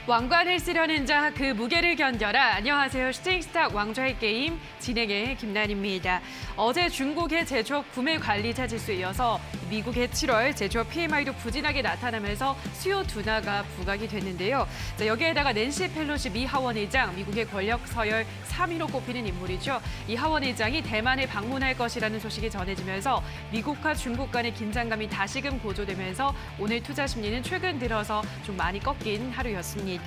왕관을 쓰려는 자 그 무게를 견뎌라. 안녕하세요. 슈팅스타 왕좌의 게임 진행의 김난입니다. 어제 중국의 제조업 구매 관리자 지수에 이어서 미국의 7월 제조업 PMI도 부진하게 나타나면서 수요 둔화가 부각이 됐는데요. 여기에다가 낸시 펠로시 미 하원 의장, 미국의 권력 서열 3위로 꼽히는 인물이죠. 이 하원 의장이 대만에 방문할 것이라는 소식이 전해지면서 미국과 중국 간의 긴장감이 다시금 고조되면서 오늘 투자 심리는 최근 들어서 좀 많이 꺾인 하루였습니다.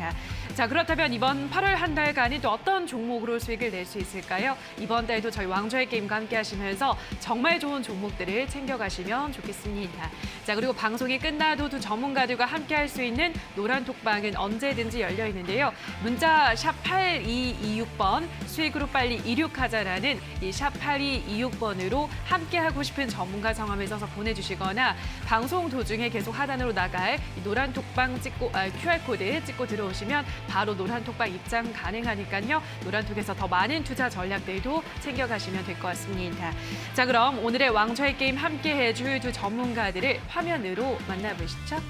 자, 그렇다면 이번 8월 한 달간은 또 어떤 종목으로 수익을 낼 수 있을까요? 이번 달도 저희 왕좌의 게임과 함께 하시면서 정말 좋은 종목들을 챙겨가시면 좋겠습니다. 자, 그리고 방송이 끝나도 두 전문가들과 함께 할 수 있는 노란 톡방은 언제든지 열려 있는데요. 문자 샵 8226번 수익으로 빨리 이륙하자라는 이 샵 8226번으로 함께 하고 싶은 전문가 성함을 써서 보내주시거나 방송 도중에 계속 하단으로 나갈 이 노란 톡방 찍고 QR코드 찍고 들어오시면 바로 노란 톡방 입장 가능하니까요. 노란톡에서 더 많은 투자 전략들도 챙겨가시면 될 것 같습니다. 자, 그럼 오늘의 왕좌의 게임 함께 해줄 두 전문가들을 화면으로 만나보시죠.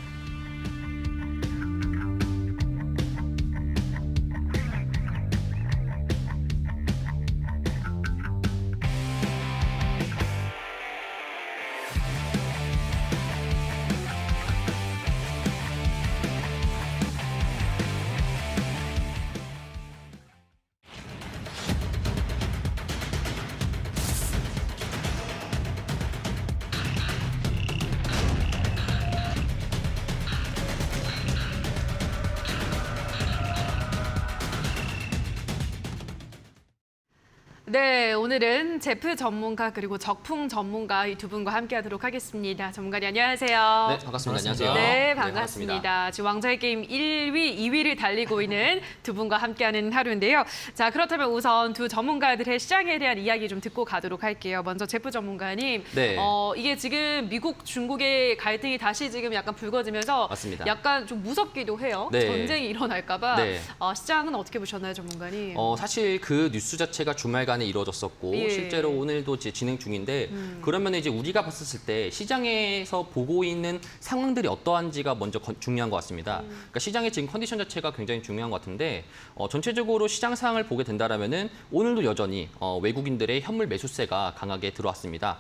네, 오늘은 제프 전문가 그리고 적풍 전문가 이 두 분과 함께하도록 하겠습니다. 전문가님 안녕하세요. 네, 반갑습니다. 안녕하세요. 네, 반갑습니다. 지금 왕좌의 게임 1위, 2위를 달리고 있는 두 분과 함께하는 하루인데요. 자, 그렇다면 우선 두 전문가들의 시장에 대한 이야기 좀 듣고 가도록 할게요. 먼저 제프 전문가님, 네. 이게 지금 미국, 중국의 갈등이 다시 지금 약간 불거지면서 맞습니다. 약간 좀 무섭기도 해요. 네. 전쟁이 일어날까 봐. 네. 시장은 어떻게 보셨나요, 전문가님? 사실 그 뉴스 자체가 주말간에 이루어졌었고 예. 실제로 오늘도 이제 진행 중인데 그러면 이제 우리가 봤었을 때 시장에서 보고 있는 상황들이 어떠한지가 먼저 중요한 것 같습니다. 그러니까 시장의 지금 컨디션 자체가 굉장히 중요한 것 같은데 전체적으로 시장 상황을 보게 된다라면은 오늘도 여전히 외국인들의 현물 매수세가 강하게 들어왔습니다.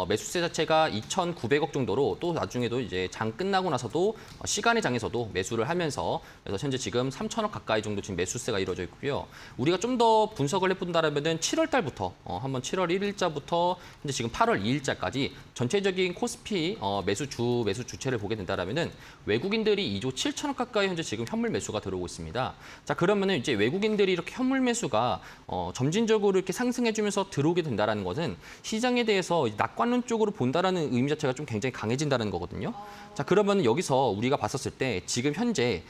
매수세 자체가 2,900억 정도로 또 나중에도 이제 장 끝나고 나서도 시간의 장에서도 매수를 하면서 그래서 현재 지금 3,000억 가까이 정도 지금 매수세가 이루어져 있고요. 우리가 좀 더 분석을 해본다라면은 7월 달부터 한번 7월 1일자부터 현재 지금 8월 2일자까지 전체적인 코스피 매수 주체를 보게 된다라면은 외국인들이 2조 7천억 가까이 현재 지금 현물 매수가 들어오고 있습니다. 자, 그러면은 이제 외국인들이 이렇게 현물 매수가 점진적으로 이렇게 상승해주면서 들어오게 된다라는 것은 시장에 대해서 낙관론 쪽으로 본다라는 의미 자체가 좀 굉장히 강해진다는 거거든요. 자, 그러면 여기서 우리가 봤었을 때 지금 현재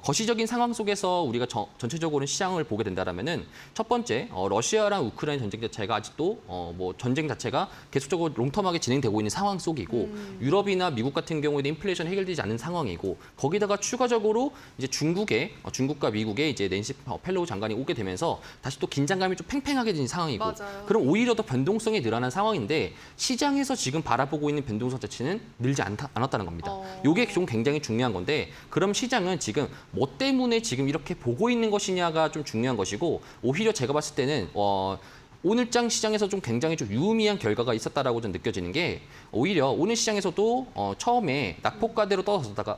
거시적인 상황 속에서 우리가 전체적으로 시장을 보게 된다라면은 첫 번째 러시아랑 우크라이나 전쟁 자체가 아직도 전쟁 자체가 계속적으로 롱텀하게 진행되고 있는 상황 속이고 유럽이나 미국 같은 경우에는 인플레이션 해결되지 않은 상황이고 거기다가 추가적으로 이제 중국과 미국의 이제 낸시 펠로우 장관이 오게 되면서 다시 또 긴장감이 좀 팽팽하게 진 상황이고 맞아요. 그럼 오히려 더 변동성이 늘어난 상황인데 시장에서 지금 바라보고 있는 변동성 자체는 늘지 않았다는 겁니다. 이게 좀 굉장히 중요한 건데 그럼 시장은 지금 뭐 때문에 지금 이렇게 보고 있는 것이냐가 좀 중요한 것이고 오히려 제가 봤을 때는 오늘장 시장에서 좀 굉장히 좀 유의미한 결과가 있었다라고 좀 느껴지는 게 오히려 오늘 시장에서도 처음에 낙폭과대로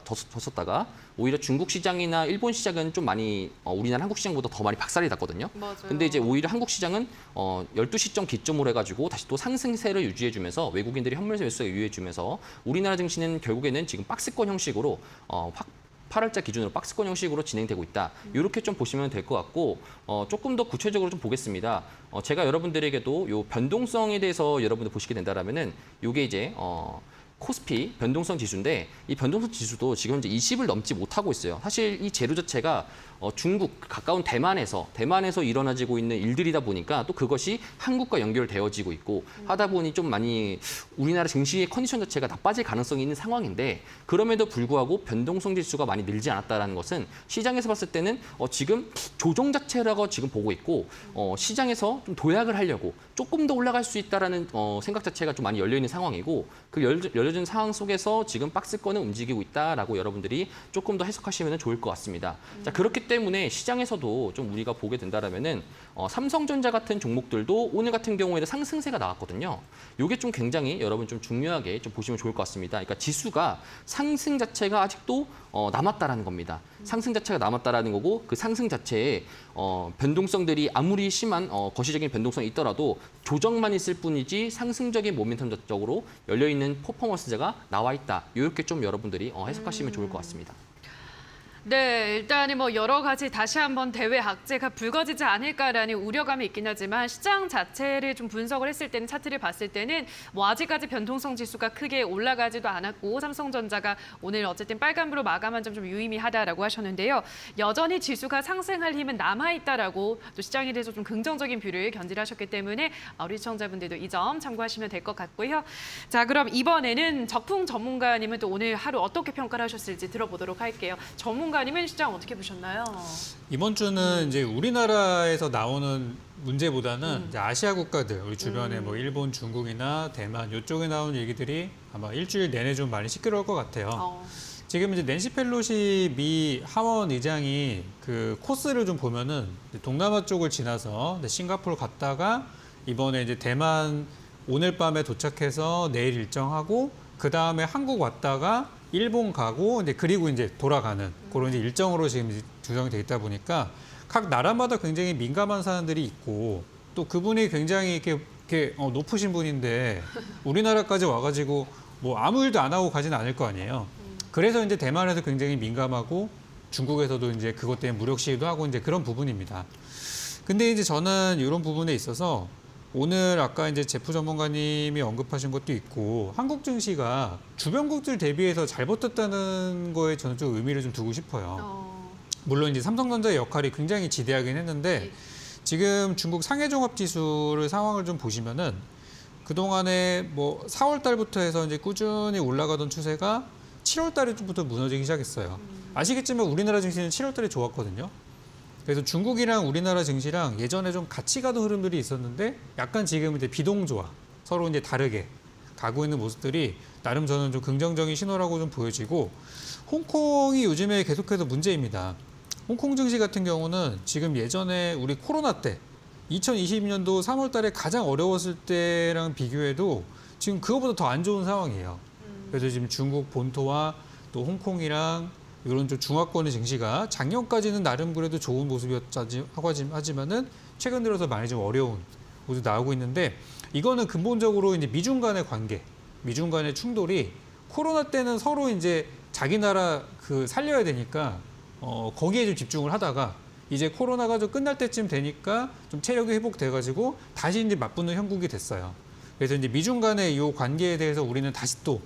졌었다가 오히려 중국 시장이나 일본 시장은 좀 많이 우리나라 한국 시장보다 더 많이 박살이 났거든요. 맞아요. 근데 이제 오히려 한국 시장은 12시점 기점으로 해가지고 다시 또 상승세를 유지해주면서 외국인들이 현물 매수에 유의해주면서 우리나라 증시는 결국에는 지금 박스권 형식으로 8월자 기준으로 박스권 형식으로 진행되고 있다. 이렇게 좀 보시면 될 것 같고 조금 더 구체적으로 좀 보겠습니다. 제가 여러분들에게도 요 변동성에 대해서 여러분들 보시게 된다라면은 요게 이제 코스피 변동성 지수인데 이 변동성 지수도 지금 현재 20을 넘지 못하고 있어요. 사실 이 재료 자체가 중국 가까운 대만에서 일어나지고 있는 일들이다 보니까 또 그것이 한국과 연결되어지고 있고 하다 보니 좀 많이 우리나라 증시의 컨디션 자체가 나빠질 가능성이 있는 상황인데 그럼에도 불구하고 변동성 지수가 많이 늘지 않았다는 것은 시장에서 봤을 때는 지금 조정 자체라고 지금 보고 있고 시장에서 좀 도약을 하려고 조금 더 올라갈 수 있다라는 생각 자체가 좀 많이 열려 있는 상황이고 그 열려 벌어진 상황 속에서 지금 박스권은 움직이고 있다라고 여러분들이 조금 더 해석하시면 좋을 것 같습니다. 자, 그렇기 때문에 시장에서도 좀 우리가 보게 된다라면은 삼성전자 같은 종목들도 오늘 같은 경우에는 상승세가 나왔거든요. 이게 좀 굉장히 여러분 좀 중요하게 좀 보시면 좋을 것 같습니다. 그러니까 지수가 상승 자체가 아직도 남았다라는 겁니다. 상승 자체가 남았다라는 거고 그 상승 자체에 변동성들이 아무리 심한 거시적인 변동성이 있더라도 조정만 있을 뿐이지 상승적인 모멘텀적으로 열려있는 퍼포먼스가 나와 있다. 이렇게 좀 여러분들이 해석하시면 좋을 것 같습니다. 네, 일단은 뭐 여러 가지 다시 한번 대외 악재가 불거지지 않을까라는 우려감이 있긴 하지만 시장 자체를 좀 분석을 했을 때는 차트를 봤을 때는 뭐 아직까지 변동성 지수가 크게 올라가지도 않았고 삼성전자가 오늘 어쨌든 빨간불로 마감한 점 좀 유의미하다라고 하셨는데요. 여전히 지수가 상승할 힘은 남아있다라고 또 시장에 대해서 좀 긍정적인 뷰를 견지하셨기 때문에 우리 시청자분들도 이 점 참고하시면 될 것 같고요. 자, 그럼 이번에는 적풍 전문가님은 또 오늘 하루 어떻게 평가를 하셨을지 들어보도록 할게요. 전문가님은 시장 어떻게 보셨나요? 이번 주는 이제 우리나라에서 나오는 문제보다는 이제 아시아 국가들, 우리 주변에 뭐 일본, 중국이나 대만 이쪽에 나오는 얘기들이 아마 일주일 내내 좀 많이 시끄러울 것 같아요. 지금 이제 낸시 펠로시 미 하원 의장이 그 코스를 좀 보면은 동남아 쪽을 지나서 싱가포르 갔다가 이번에 이제 대만 오늘 밤에 도착해서 내일 일정하고 그 다음에 한국 왔다가 일본 가고 이제 그리고 이제 돌아가는 그런 이제 일정으로 지금 이제 구성이 돼 있다 보니까 각 나라마다 굉장히 민감한 사안들이 있고 또 그분이 굉장히 이렇게 높으신 분인데 우리나라까지 와가지고 뭐 아무 일도 안 하고 가지는 않을 거 아니에요. 그래서 이제 대만에서 굉장히 민감하고 중국에서도 이제 그것 때문에 무력 시위도 하고 이제 그런 부분입니다. 근데 이제 저는 이런 부분에 있어서 오늘 아까 이제 제프 전문가님이 언급하신 것도 있고 한국 증시가 주변국들 대비해서 잘 버텼다는 거에 저는 좀 의미를 좀 두고 싶어요. 물론 이제 삼성전자의 역할이 굉장히 지대하긴 했는데 지금 중국 상해종합지수를 상황을 좀 보시면은 그동안에 뭐 4월 달부터 해서 이제 꾸준히 올라가던 추세가 7월 달부터 무너지기 시작했어요. 아시겠지만 우리나라 증시는 7월 달에 좋았거든요. 그래서 중국이랑 우리나라 증시랑 예전에 좀 같이 가던 흐름들이 있었는데 약간 지금 이제 비동조화, 서로 이제 다르게 가고 있는 모습들이 나름 저는 좀 긍정적인 신호라고 좀 보여지고 홍콩이 요즘에 계속해서 문제입니다. 홍콩 증시 같은 경우는 지금 예전에 우리 코로나 때 2020년도 3월 달에 가장 어려웠을 때랑 비교해도 지금 그거보다 더 안 좋은 상황이에요. 그래서 지금 중국 본토와 또 홍콩이랑 이런 좀 중화권의 증시가 작년까지는 나름 그래도 좋은 모습이었다고 하지만은 최근 들어서 많이 좀 어려운 모습이 나오고 있는데 이거는 근본적으로 이제 미중 간의 관계, 미중 간의 충돌이 코로나 때는 서로 이제 자기 나라 그 살려야 되니까 거기에 좀 집중을 하다가 이제 코로나가 좀 끝날 때쯤 되니까 좀 체력이 회복돼가지고 다시 이제 맞붙는 형국이 됐어요. 그래서 이제 미중 간의 이 관계에 대해서 우리는 다시 또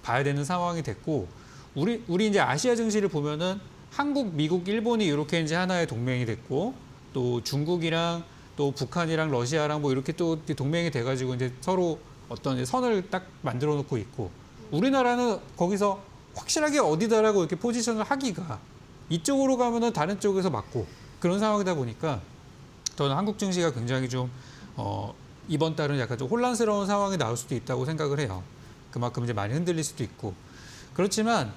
봐야 되는 상황이 됐고 우리 이제 아시아 증시를 보면은 한국, 미국, 일본이 이렇게 이제 하나의 동맹이 됐고 또 중국이랑 또 북한이랑 러시아랑 뭐 이렇게 또 동맹이 돼가지고 이제 서로 어떤 이제 선을 딱 만들어 놓고 있고 우리나라는 거기서 확실하게 어디다라고 이렇게 포지션을 하기가 이쪽으로 가면은 다른 쪽에서 맞고 그런 상황이다 보니까 저는 한국 증시가 굉장히 좀 이번 달은 약간 좀 혼란스러운 상황이 나올 수도 있다고 생각을 해요. 그만큼 이제 많이 흔들릴 수도 있고. 그렇지만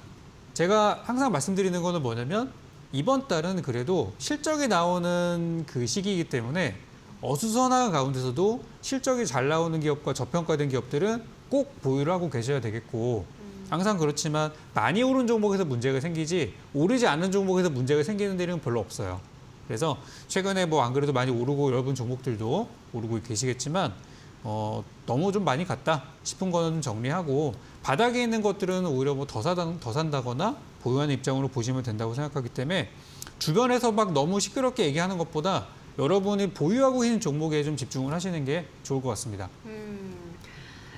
제가 항상 말씀드리는 거는 뭐냐면 이번 달은 그래도 실적이 나오는 그 시기이기 때문에 어수선한 가운데서도 실적이 잘 나오는 기업과 저평가된 기업들은 꼭 보유를 하고 계셔야 되겠고 항상 그렇지만 많이 오른 종목에서 문제가 생기지 오르지 않는 종목에서 문제가 생기는 데는 별로 없어요. 그래서 최근에 뭐 안 그래도 많이 오르고 여러분 종목들도 오르고 계시겠지만 너무 좀 많이 갔다 싶은 거는 정리하고 바닥에 있는 것들은 오히려 뭐 더 산다거나 보유하는 입장으로 보시면 된다고 생각하기 때문에 주변에서 막 너무 시끄럽게 얘기하는 것보다 여러분이 보유하고 있는 종목에 좀 집중을 하시는 게 좋을 것 같습니다.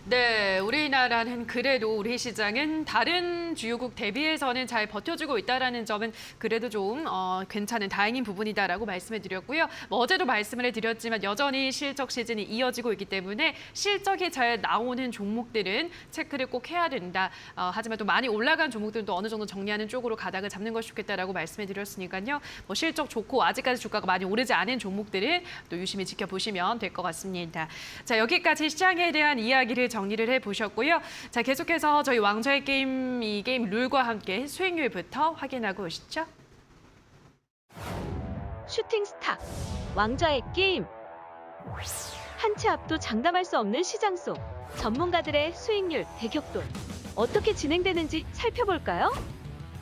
네, 우리나라는 그래도 우리 시장은 다른 주요국 대비해서는 잘 버텨주고 있다는 점은 그래도 좀 괜찮은 다행인 부분이다라고 말씀을 드렸고요. 뭐 어제도 말씀을 해드렸지만 여전히 실적 시즌이 이어지고 있기 때문에 실적이 잘 나오는 종목들은 체크를 꼭 해야 된다. 하지만 또 많이 올라간 종목들은 또 어느 정도 정리하는 쪽으로 가닥을 잡는 것이 좋겠다라고 말씀을 드렸으니까요. 뭐 실적 좋고 아직까지 주가가 많이 오르지 않은 종목들은 또 유심히 지켜보시면 될 것 같습니다. 자, 여기까지 시장에 대한 이야기를 정리를 해보셨고요. 자, 계속해서 저희 왕좌의 게임 이 게임 룰과 함께 수익률부터 확인하고 오시죠. 슈팅 스타, 왕좌의 게임. 한 채 앞도 장담할 수 없는 시장 속 전문가들의 수익률 대격돌. 어떻게 진행되는지 살펴볼까요?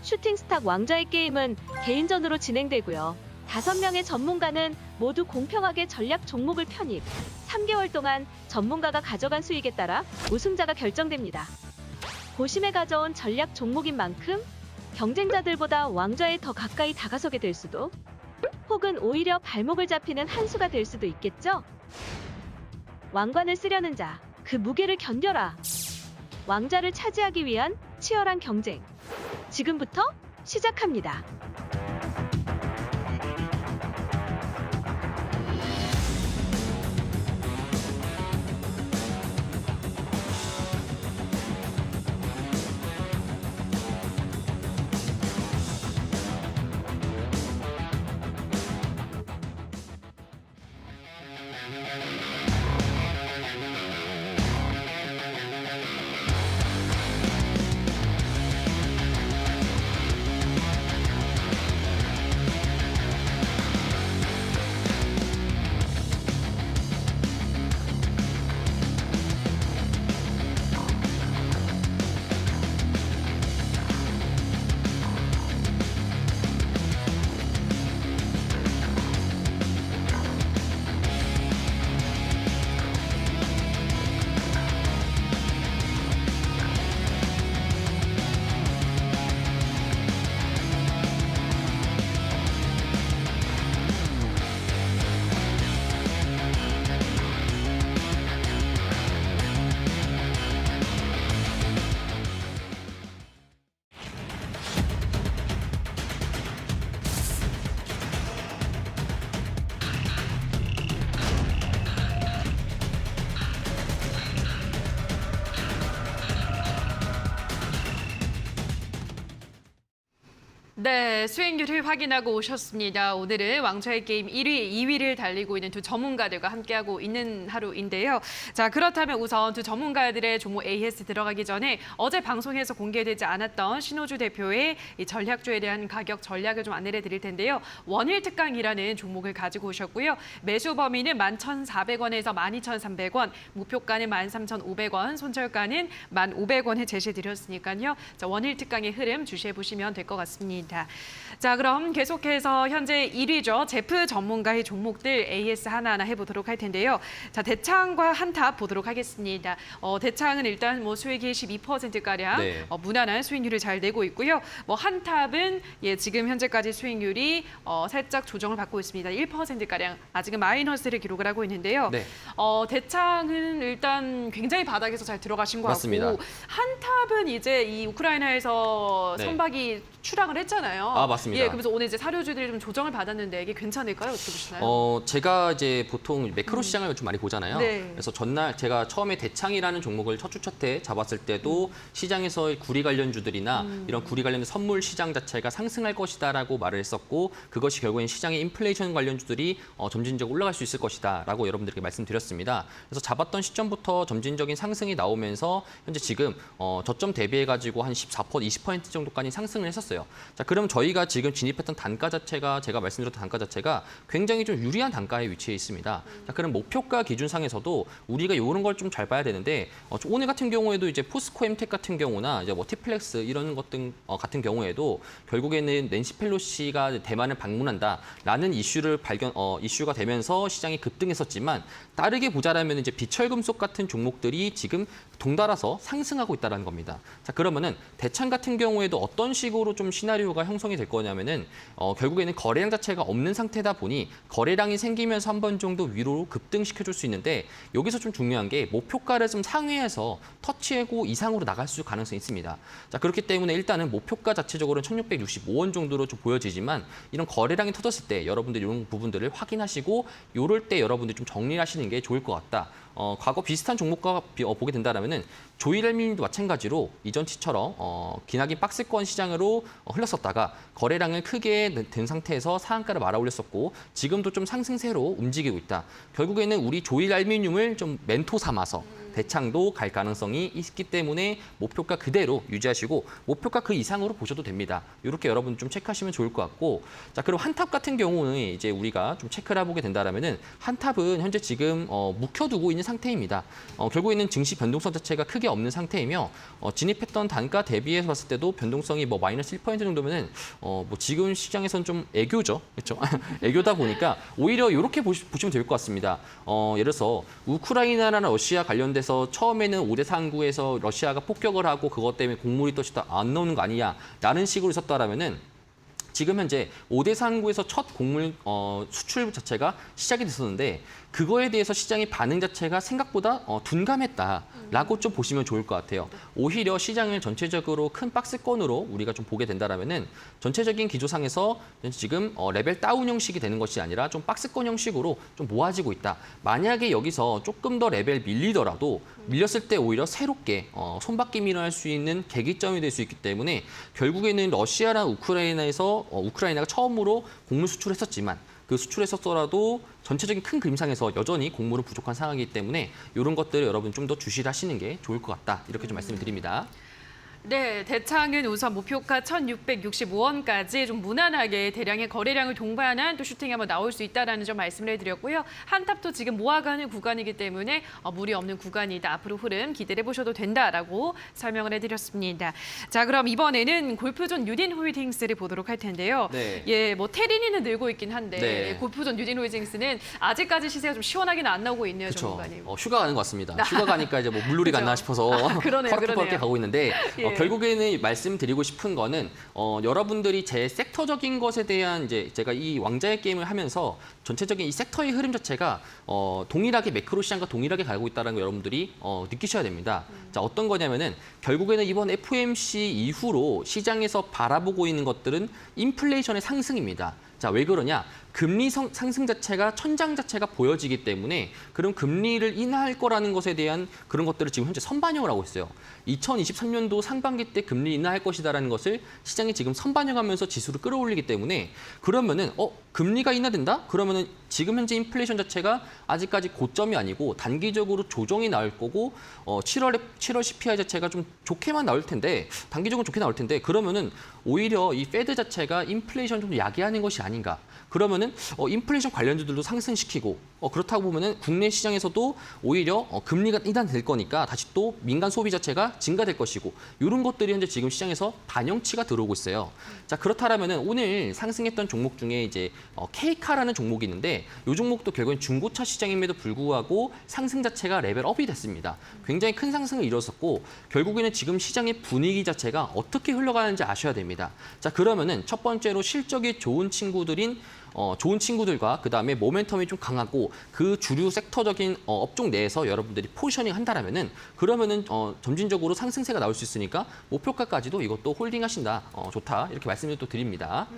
슈팅 스타 왕좌의 게임은 개인전으로 진행되고요. 5명의 전문가는 모두 공평하게 전략 종목을 편입. 3개월 동안 전문가가 가져간 수익에 따라 우승자가 결정됩니다. 고심에 가져온 전략 종목인 만큼 경쟁자들보다 왕좌에 더 가까이 다가서게 될 수도, 혹은 오히려 발목을 잡히는 한 수가 될 수도 있겠죠? 왕관을 쓰려는 자, 그 무게를 견뎌라. 왕좌를 차지하기 위한 치열한 경쟁. 지금부터 시작합니다. 네, 수익률을 확인하고 오셨습니다. 오늘은 왕좌의 게임 1위, 2위를 달리고 있는 두 전문가들과 함께하고 있는 하루인데요. 자, 그렇다면 우선 두 전문가들의 종목 AS 들어가기 전에 어제 방송에서 공개되지 않았던 신호주 대표의 이 전략주에 대한 가격 전략을 좀 안내를 드릴 텐데요. 원일 특강이라는 종목을 가지고 오셨고요. 매수 범위는 11,400원에서 12,300원, 목표가는 13,500원, 손절가는 1,500원에 제시드렸으니까요. 자, 원일 특강의 흐름 주시해 보시면 될 것 같습니다. 자, 그럼 계속해서 현재 1위죠. 제프 전문가의 종목들 AS 하나하나 해보도록 할 텐데요. 자, 대창과 한탑 보도록 하겠습니다. 대창은 일단 뭐 수익이 12%가량 네. 무난한 수익률을 잘 내고 있고요. 뭐 한탑은 지금 현재까지 수익률이 살짝 조정을 받고 있습니다. 1%가량 아직은 마이너스를 기록을 하고 있는데요. 네. 대창은 일단 굉장히 바닥에서 잘 들어가신 것 맞습니다. 같고 한탑은 이제 이 우크라이나에서 네. 선박이 출항을 했잖아요. 아, 맞습니다. 예, 그래서 오늘 이제 사료주들이 좀 조정을 받았는데 이게 괜찮을까요? 어떻게 보시나요? 제가 이제 보통 매크로 시장을 좀 많이 보잖아요. 네. 그래서 전날 제가 처음에 대창이라는 종목을 첫 주차 때 잡았을 때도 시장에서 구리 관련주들이나 이런 구리 관련 선물 시장 자체가 상승할 것이다라고 말을 했었고 그것이 결국엔 시장의 인플레이션 관련주들이 점진적으로 올라갈 수 있을 것이다라고 여러분들께 말씀드렸습니다. 그래서 잡았던 시점부터 점진적인 상승이 나오면서 현재 지금 저점 대비해가지고 한 14%, 20% 정도까지 상승을 했었어요. 자, 그럼 저희가 지금 진입했던 단가 자체가 제가 말씀드렸던 단가 자체가 굉장히 좀 유리한 단가에 위치해 있습니다. 자, 그럼 목표가 기준상에서도 우리가 이런 걸 좀 잘 봐야 되는데 오늘 같은 경우에도 이제 포스코 엠텍 같은 경우나 이제 뭐 티플렉스 이런 것들 같은 경우에도 결국에는 낸시 펠로시가 대만을 방문한다라는 이슈가 되면서 시장이 급등했었지만 다르게 보자라면 이제 비철금속 같은 종목들이 지금 동달아서 상승하고 있다는 겁니다. 자, 그러면은 대창 같은 경우에도 어떤 식으로 좀 시나리오가 형성이 될 거냐면은 결국에는 거래량 자체가 없는 상태다 보니 거래량이 생기면서 한 번 정도 위로 급등시켜줄 수 있는데 여기서 좀 중요한 게 목표가를 좀 상회해서 터치하고 이상으로 나갈 수 가능성이 있습니다. 자, 그렇기 때문에 일단은 목표가 자체적으로는 1,665원 정도로 좀 보여지지만 이런 거래량이 터졌을 때 여러분들이 이런 부분들을 확인하시고 요럴 때 여러분들이 좀 정리하시는 게 좋을 것 같다. 과거 비슷한 종목과 보게 된다면은 조일알미늄도 마찬가지로 이전치처럼 기나긴 박스권 시장으로 흘렀었다가 거래량을 크게 든 상태에서 상한가를 말아 올렸었고 지금도 좀 상승세로 움직이고 있다. 결국에는 우리 조일알미늄을 좀 멘토 삼아서 대창도 갈 가능성이 있기 때문에 목표가 그대로 유지하시고 목표가 그 이상으로 보셔도 됩니다. 이렇게 여러분 좀 체크하시면 좋을 것 같고, 자 그럼 한탑 같은 경우는 이제 우리가 좀 체크를 해보게 된다라면은 한탑은 현재 지금 묵혀두고 있는 상태입니다. 결국에는 증시 변동성 자체가 크게 없는 상태이며 진입했던 단가 대비해서 봤을 때도 변동성이 뭐 마이너스 1% 정도면은 뭐 지금 시장에서는 좀 애교죠, 그렇죠? 애교다 보니까 오히려 이렇게 보시면 될 것 같습니다. 예를 들어서 우크라이나나 러시아 관련돼서 처음에는 5대 상구에서 러시아가 폭격을 하고 그것 때문에 곡물이 또 안 나오는 거 아니냐라는 식으로 있었다라면은. 지금 현재 5대 상구에서 첫 곡물 수출 자체가 시작이 됐었는데 그거에 대해서 시장의 반응 자체가 생각보다 둔감했다라고 좀 보시면 좋을 것 같아요. 오히려 시장을 전체적으로 큰 박스권으로 우리가 좀 보게 된다라면은 전체적인 기조상에서 지금 레벨 다운 형식이 되는 것이 아니라 좀 박스권 형식으로 좀 모아지고 있다. 만약에 여기서 조금 더 레벨 밀리더라도 밀렸을 때 오히려 새롭게 손바뀜 일어날 수 있는 계기점이 될 수 있기 때문에 결국에는 러시아랑 우크라이나에서 우크라이나가 처음으로 곡물 수출했었지만 그 수출했었더라도 전체적인 큰 그림상에서 여전히 곡물은 부족한 상황이기 때문에 이런 것들을 여러분 좀 더 주시를 하시는 게 좋을 것 같다. 이렇게 좀 말씀을 드립니다. 네, 대창은 우선 목표가 1,665원까지 좀 무난하게 대량의 거래량을 동반한 또 슈팅이 한번 나올 수 있다는 점 말씀을 해드렸고요. 한탑도 지금 모아가는 구간이기 때문에 무리 없는 구간이다. 앞으로 흐름 기대해 보셔도 된다라고 설명을 해드렸습니다. 자, 그럼 이번에는 골프존 뉴딘 홀딩스를 보도록 할 텐데요. 네. 예, 뭐 테린이는 늘고 있긴 한데 네. 골프존 뉴딘 홀딩스는 아직까지 시세가 좀 시원하게는 안 나오고 있네요, 그렇죠. 전문가님. 휴가 가는 것 같습니다. 휴가 가니까 이제 뭐 물놀이 그죠. 갔나 싶어서 그러네요, 퍼렇게 그러네요. 가고 있는데 예. 결국에는 말씀드리고 싶은 거는 여러분들이 제 섹터적인 것에 대한 이제 제가 이 왕자의 게임을 하면서 전체적인 이 섹터의 흐름 자체가 동일하게 매크로 시장과 동일하게 가고 있다는 걸 여러분들이 느끼셔야 됩니다. 자, 어떤 거냐면은 결국에는 이번 FOMC 이후로 시장에서 바라보고 있는 것들은 인플레이션의 상승입니다. 자, 왜 그러냐? 금리 상승 자체가 천장 자체가 보여지기 때문에 그럼 금리를 인하할 거라는 것에 대한 그런 것들을 지금 현재 선반영을 하고 있어요. 2023년도 상반기 때 금리 인하할 것이다라는 것을 시장이 지금 선반영하면서 지수를 끌어올리기 때문에 그러면은 금리가 인하된다? 그러면은 지금 현재 인플레이션 자체가 아직까지 고점이 아니고 단기적으로 조정이 나올 거고 7월 CPI 자체가 좀 좋게만 나올 텐데 단기적으로 좋게 나올 텐데 그러면은 오히려 이 페드 자체가 인플레이션 좀 야기하는 것이 아닌가. 그러면은 인플레이션 관련주들도 상승시키고 그렇다고 보면은 국내 시장에서도 오히려 금리가 인하될 거니까 다시 또 민간 소비 자체가 증가될 것이고 이런 것들이 현재 지금 시장에서 반영치가 들어오고 있어요. 자, 그렇다라면은 오늘 상승했던 종목 중에 이제 K카라는 종목이 있는데 이 종목도 결국엔 중고차 시장임에도 불구하고 상승 자체가 레벨업이 됐습니다. 굉장히 큰 상승을 이뤘었고 결국에는 지금 시장의 분위기 자체가 어떻게 흘러가는지 아셔야 됩니다. 자, 그러면은 첫 번째로 실적이 좋은 친구들인 좋은 친구들과 그다음에 모멘텀이 좀 강하고 그 주류 섹터적인 업종 내에서 여러분들이 포지셔닝 한다라면은 그러면은 점진적으로 상승세가 나올 수 있으니까 목표가까지도 이것도 홀딩하신다. 좋다. 이렇게 말씀을 또 드립니다.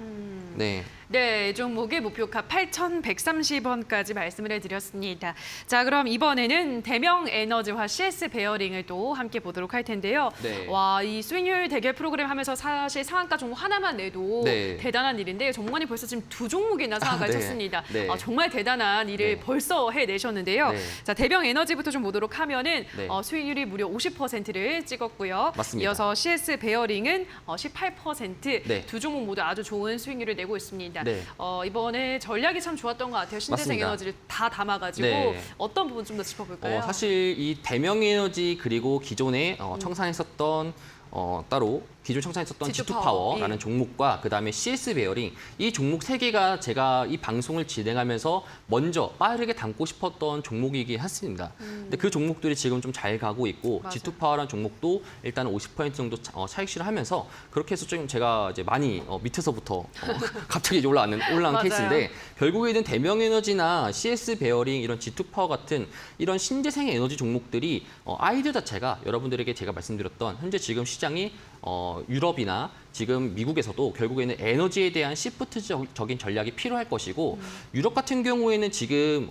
네. 네, 이 종목의 목표가 8,130원까지 말씀을 해드렸습니다. 자, 그럼 이번에는 대명에너지와 CS 베어링을 또 함께 보도록 할 텐데요. 네. 와, 이 수익률 대결 프로그램 하면서 사실 상한가 종목 하나만 내도 네. 대단한 일인데 전문가님 벌써 지금 2종목이나 상한가를 네. 쳤습니다. 네. 정말 대단한 일을 네. 벌써 해내셨는데요. 네. 자, 대명에너지부터 좀 보도록 하면은 네. 수익률이 무려 50%를 찍었고요. 맞습니다. 이어서 CS 베어링은 18%. 네. 두 종목 모두 아주 좋은 수익률을 내고 있습니다. 네. 이번에 전략이 참 좋았던 것 같아요. 신재생 맞습니다. 에너지를 다 담아가지고 네. 어떤 부분 좀 더 짚어볼까요? 사실 이 대명에너지 그리고 기존에 청산했었던 따로 기존 청산했었던 G2파워, G2파워라는 예. 종목과 그다음에 CS 베어링 이 종목 세 개가 제가 이 방송을 진행하면서 먼저 빠르게 담고 싶었던 종목이긴 했습니다. 근데 그 종목들이 지금 좀 잘 가고 있고 맞아요. G2파워라는 종목도 일단 50% 정도 차익실을 하면서 그렇게 해서 좀 제가 이제 많이 밑에서부터 갑자기 이제 올라온 맞아요. 케이스인데 결국에는 대명에너지나 CS 베어링 이런 G2파워 같은 이런 신재생 에너지 종목들이 아이디어 자체가 여러분들에게 제가 말씀드렸던 현재 지금 시장이 유럽이나 지금 미국에서도 결국에는 에너지에 대한 시프트적인 전략이 필요할 것이고 유럽 같은 경우에는 지금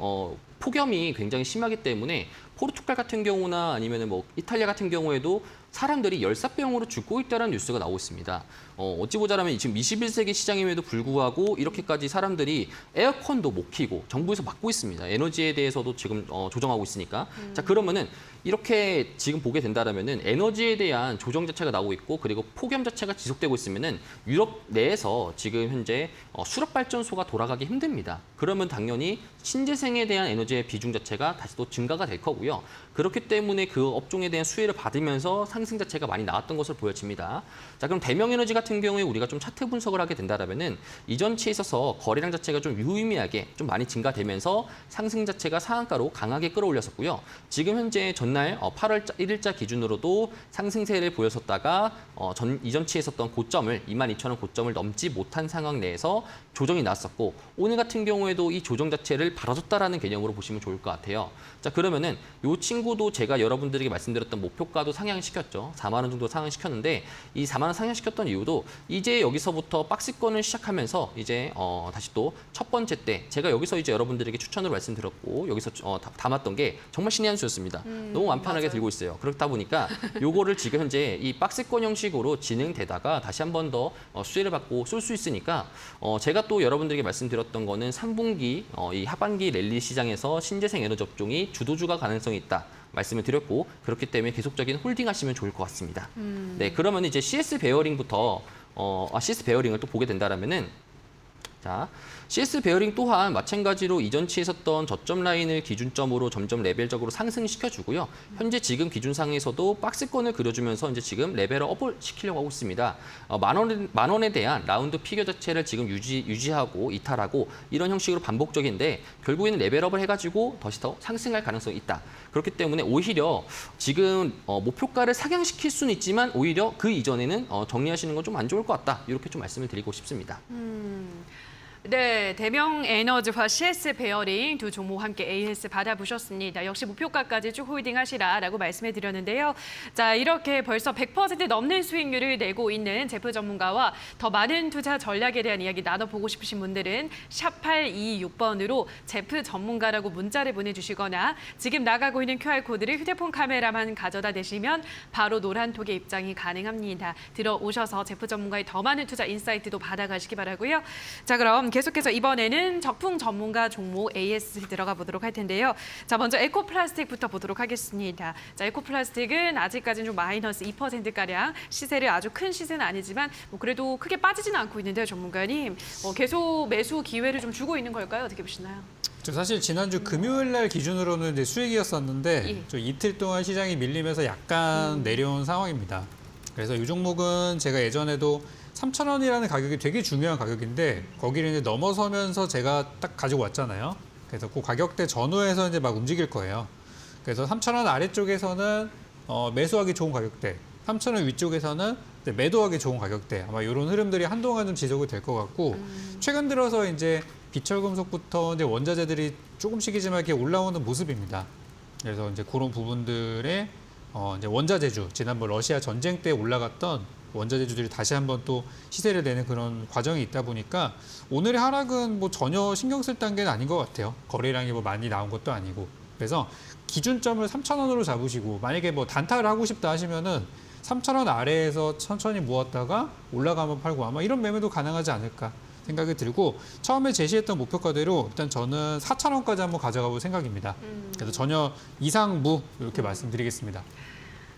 폭염이 굉장히 심하기 때문에 포르투갈 같은 경우나 아니면 뭐 이탈리아 같은 경우에도 사람들이 열사병으로 죽고 있다는 뉴스가 나오고 있습니다. 어찌 보자면 지금 21세기 시장임에도 불구하고 이렇게까지 사람들이 에어컨도 못 켜고 정부에서 막고 있습니다. 에너지에 대해서도 지금 조정하고 있으니까. 자, 그러면은 이렇게 지금 보게 된다라면은 에너지에 대한 조정 자체가 나오고 있고 그리고 폭염 자체가 지속되고 있으면은 유럽 내에서 지금 현재 수력 발전소가 돌아가기 힘듭니다. 그러면 당연히 신재생에 대한 에너지의 비중 자체가 다시 또 증가가 될 거고요. 그렇기 때문에 그 업종에 대한 수혜를 받으면서 상승 자체가 많이 나왔던 것으로 보여집니다. 자, 그럼 대명에너지 같은 경우에 우리가 좀 차트 분석을 하게 된다라면은 이전치에 있어서 거래량 자체가 좀 유의미하게 좀 많이 증가되면서 상승 자체가 상한가로 강하게 끌어올렸었고요. 지금 현재 전날 8월 1일자 기준으로도 상승세를 보였었다가 이전치에 있었던 고점을 22,000원 고점을 넘지 못한 상황 내에서 조정이 나왔었고 오늘 같은 경우에도 이 조정 자체를 바라줬다라는 개념으로 보시면 좋을 것 같아요. 자, 그러면은 이 친구도 제가 여러분들에게 말씀드렸던 목표가도 상향시켰죠. 4만 원 정도 상향시켰는데 이 4만 원 상향시켰던 이유도 이제 여기서부터 박스권을 시작하면서 이제 다시 또 첫 번째 때 제가 여기서 이제 여러분들에게 추천으로 말씀드렸고 여기서 담았던 게 정말 신의 한 수였습니다. 너무 완판하게 맞아요. 들고 있어요. 그렇다 보니까 요거를 지금 현재 이 박스권 형식으로 진행되다가 다시 한 번 더 수혜를 받고 쏠 수 있으니까 제가 또 여러분들에게 말씀드렸던 거는 3분기 이 하반기 랠리 시장에서 신재생 에너지 업종이 주도주가 가능성이 있다. 말씀을 드렸고 그렇기 때문에 계속적인 홀딩 하시면 좋을 것 같습니다. 네, 그러면 이제 CS 베어링부터 CS 베어링을 또 보게 된다라면은 자, CS 베어링 또한 마찬가지로 이전치에 있었던 저점 라인을 기준점으로 점점 레벨적으로 상승시켜주고요. 현재 지금 기준상에서도 박스권을 그려주면서 이제 지금 레벨업을 시키려고 하고 있습니다. 만 원에 대한 라운드 피겨 자체를 지금 유지하고 이탈하고 이런 형식으로 반복적인데 결국에는 레벨업을 해가지고 더 상승할 가능성이 있다. 그렇기 때문에 오히려 지금 목표가를 상향시킬 수는 있지만 오히려 그 이전에는 정리하시는 건 좀 안 좋을 것 같다. 이렇게 좀 말씀을 드리고 싶습니다. 네, 대명 에너지와 CS 베어링 두 종목 함께 AS 받아보셨습니다. 역시 목표가까지 쭉 홀딩하시라라고 말씀해 드렸는데요. 자, 이렇게 벌써 100% 넘는 수익률을 내고 있는 제프 전문가와 더 많은 투자 전략에 대한 이야기 나눠보고 싶으신 분들은 샵826번으로 제프 전문가라고 문자를 보내주시거나 지금 나가고 있는 QR코드를 휴대폰 카메라만 가져다 대시면 바로 노란톡에 입장이 가능합니다. 들어오셔서 제프 전문가의 더 많은 투자 인사이트도 받아가시기 바라고요. 자, 그럼 계속해서 이번에는 적풍 전문가 종목 AS 들어가 보도록 할 텐데요. 자, 먼저 에코플라스틱부터 보도록 하겠습니다. 자, 에코플라스틱은 아직까지는 좀 마이너스 2%가량 시세를 아주 큰 시세는 아니지만 뭐 그래도 크게 빠지지는 않고 있는데요, 전문가님. 계속 매수 기회를 좀 주고 있는 걸까요? 어떻게 보시나요? 사실 지난주 금요일 날 기준으로는 이제 수익이었었는데 예. 좀 이틀 동안 시장이 밀리면서 약간 내려온 상황입니다. 그래서 이 종목은 제가 예전에도 3,000원이라는 가격이 되게 중요한 가격인데 거기를 이제 넘어서면서 제가 딱 가지고 왔잖아요. 그래서 그 가격대 전후에서 이제 막 움직일 거예요. 그래서 3,000원 아래쪽에서는 매수하기 좋은 가격대, 3,000원 위쪽에서는 이제 매도하기 좋은 가격대. 아마 이런 흐름들이 한동안 좀 지속이 될 것 같고 최근 들어서 이제 비철금속부터 이제 원자재들이 조금씩이지만 이렇게 올라오는 모습입니다. 그래서 이제 그런 부분들의 이제 원자재주, 지난번 러시아 전쟁 때 올라갔던 원자재주들이 다시 한번 또 시세를 내는 그런 과정이 있다 보니까 오늘의 하락은 뭐 전혀 신경 쓸 단계는 아닌 것 같아요. 거래량이 뭐 많이 나온 것도 아니고. 그래서 기준점을 3,000원으로 잡으시고 만약에 뭐 단타를 하고 싶다 하시면은 3,000원 아래에서 천천히 모았다가 올라가면 팔고 아마 이런 매매도 가능하지 않을까 생각이 들고 처음에 제시했던 목표가대로 일단 저는 4,000원까지 한번 가져가 볼 생각입니다. 그래서 전혀 이상무 이렇게 말씀드리겠습니다.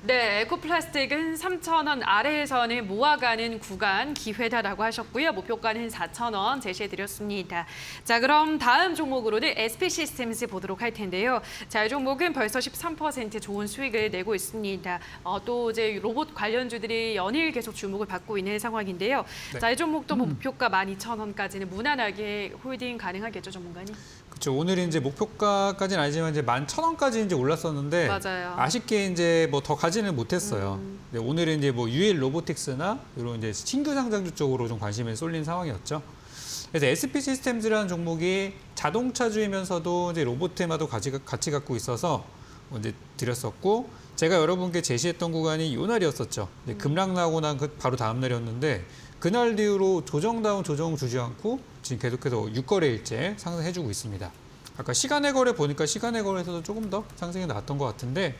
네, 에코플라스틱은 3,000원 아래에서는 모아가는 구간 기회다라고 하셨고요. 목표가는 4,000원 제시해드렸습니다. 자, 그럼 다음 종목으로는 SP 시스템즈 보도록 할 텐데요. 자, 이 종목은 벌써 13% 좋은 수익을 내고 있습니다. 또 이제 로봇 관련주들이 연일 계속 주목을 받고 있는 상황인데요. 네. 자, 이 종목도 뭐 목표가 12,000원까지는 무난하게 홀딩 가능하겠죠, 전문가님? 그렇죠. 오늘은 이제 목표가까지는 아니지만 이제 11,000원까지 이제 올랐었는데 맞아요. 아쉽게 이제 뭐 더 가지는 못했어요. 근데 오늘은 이제 뭐 UL 로보틱스나 이런 이제 신규 상장주 쪽으로 좀 관심이 쏠린 상황이었죠. 그래서 SP 시스템즈라는 종목이 자동차주이면서도 이제 로봇 테마도 같이 갖고 있어서 이제 드렸었고 제가 여러분께 제시했던 구간이 요 날이었었죠. 급락 나고 난 그 바로 다음 날이었는데 그날 이후로 조정다운 조정 주지 않고 지금 계속해서 6거래일째 상승해주고 있습니다. 아까 시간의 거래 보니까 시간의 거래에서도 조금 더 상승이 나왔던 것 같은데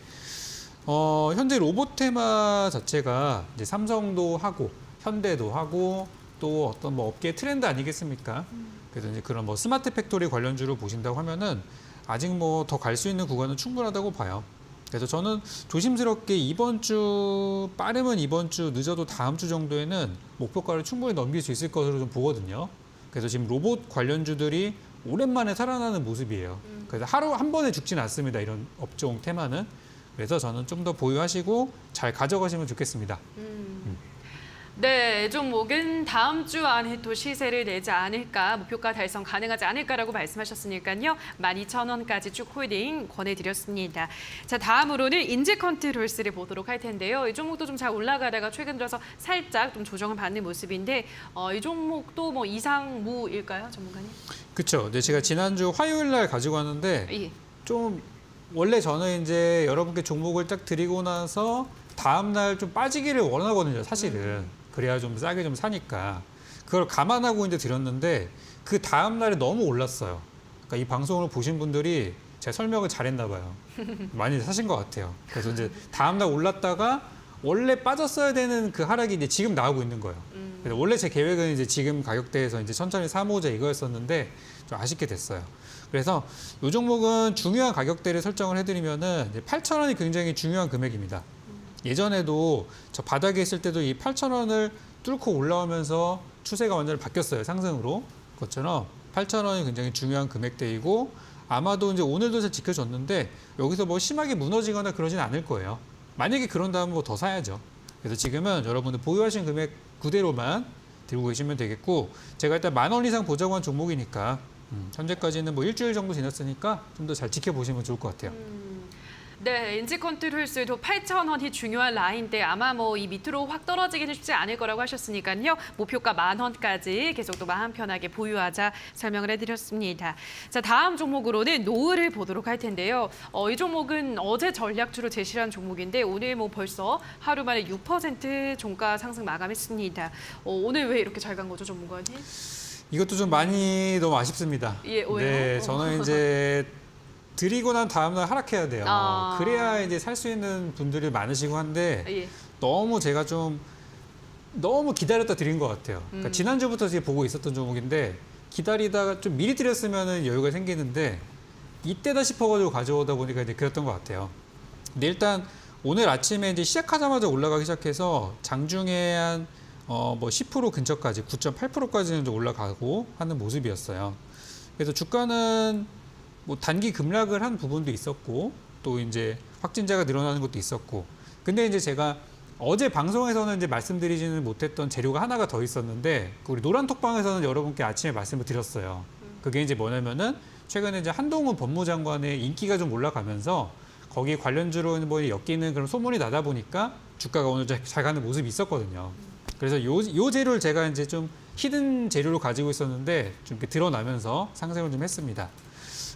현재 로봇 테마 자체가 이제 삼성도 하고 현대도 하고 또 어떤 뭐 업계 트렌드 아니겠습니까? 그래서 이제 그런 뭐 스마트 팩토리 관련주로 보신다고 하면은 아직 뭐 더 갈 수 있는 구간은 충분하다고 봐요. 그래서 저는 조심스럽게 이번 주 빠르면 이번 주 늦어도 다음 주 정도에는 목표가를 충분히 넘길 수 있을 것으로 좀 보거든요. 그래서 지금 로봇 관련주들이 오랜만에 살아나는 모습이에요. 그래서 하루 한 번에 죽진 않습니다. 이런 업종 테마는. 그래서 저는 좀 더 보유하시고 잘 가져가시면 좋겠습니다. 네, 이 종목은 다음 주 안에 또 시세를 내지 않을까, 목표가 달성 가능하지 않을까라고 말씀하셨으니까요. 12,000원까지 쭉 홀딩 권해드렸습니다. 자, 다음으로는 인지컨트롤스를 보도록 할 텐데요. 이 종목도 좀 잘 올라가다가 최근 들어서 살짝 좀 조정을 받는 모습인데 이 종목도 뭐 이상무일까요, 전문가님? 그렇죠. 네, 제가 지난주 화요일 날 가지고 왔는데 예. 좀 원래 저는 이제 여러분께 종목을 딱 드리고 나서 다음 날 좀 빠지기를 원하거든요, 사실은. 그래야 좀 싸게 좀 사니까. 그걸 감안하고 이제 드렸는데 그 다음 날에 너무 올랐어요. 그러니까 이 방송을 보신 분들이 제가 설명을 잘했나 봐요. 많이 사신 것 같아요. 그래서 이제 다음 날 올랐다가 원래 빠졌어야 되는 그 하락이 이제 지금 나오고 있는 거예요. 그래서 원래 제 계획은 이제 지금 가격대에서 이제 천천히 사모으자 이거였었는데 좀 아쉽게 됐어요. 그래서 이 종목은 중요한 가격대를 설정을 해드리면은 8,000원이 굉장히 중요한 금액입니다. 예전에도 저 바닥에 있을 때도 이 8,000원을 뚫고 올라오면서 추세가 완전히 바뀌었어요. 상승으로. 그것처럼 8,000원이 굉장히 중요한 금액대이고 아마도 이제 오늘도 잘 지켜줬는데 여기서 뭐 심하게 무너지거나 그러진 않을 거예요. 만약에 그런다면 뭐 더 사야죠. 그래서 지금은 여러분들 보유하신 금액 그대로만 들고 계시면 되겠고 제가 일단 10,000원 이상 보자고 한 종목이니까 현재까지는 뭐 일주일 정도 지났으니까 좀 더 잘 지켜보시면 좋을 것 같아요. 네, 인지컨트롤스도 8,000원이 중요한 라인대 아마 뭐 이 밑으로 확 떨어지기는 쉽지 않을 거라고 하셨으니까요. 목표가 10,000원까지 계속 또 마음 편하게 보유하자 설명을 해드렸습니다. 자, 다음 종목으로는 노을을 보도록 할 텐데요. 이 종목은 어제 전략주로 제시한 종목인데 오늘 뭐 벌써 하루 만에 6% 종가 상승 마감했습니다. 오늘 왜 이렇게 잘 간 거죠, 전문가님? 이것도 좀 많이 너무 아쉽습니다. 예, 왜요? 네, 저는 이제 드리고 난 다음날 하락해야 돼요. 아. 그래야 이제 살 수 있는 분들이 많으시고 한데 예. 너무 제가 좀 너무 기다렸다 드린 것 같아요. 그러니까 지난주부터 이제 보고 있었던 종목인데 기다리다가 좀 미리 드렸으면 여유가 생기는데 이때다 싶어가지고 가져오다 보니까 이제 그랬던 것 같아요. 근데 일단 오늘 아침에 이제 시작하자마자 올라가기 시작해서 장중에 한 뭐 10% 근처까지 9.8%까지는 좀 올라가고 하는 모습이었어요. 그래서 주가는 뭐 단기 급락을 한 부분도 있었고 또 이제 확진자가 늘어나는 것도 있었고 근데 이제 제가 어제 방송에서는 이제 말씀드리지는 못했던 재료가 하나가 더 있었는데 우리 노란톡방에서는 여러분께 아침에 말씀을 드렸어요. 그게 이제 뭐냐면은 최근에 이제 한동훈 법무장관의 인기가 좀 올라가면서 거기에 관련주로 뭐 엮이는 그런 소문이 나다 보니까 주가가 오늘 잘 가는 모습이 있었거든요. 그래서 요 재료를 제가 이제 좀 히든 재료로 가지고 있었는데 좀 이렇게 드러나면서 상승을 좀 했습니다.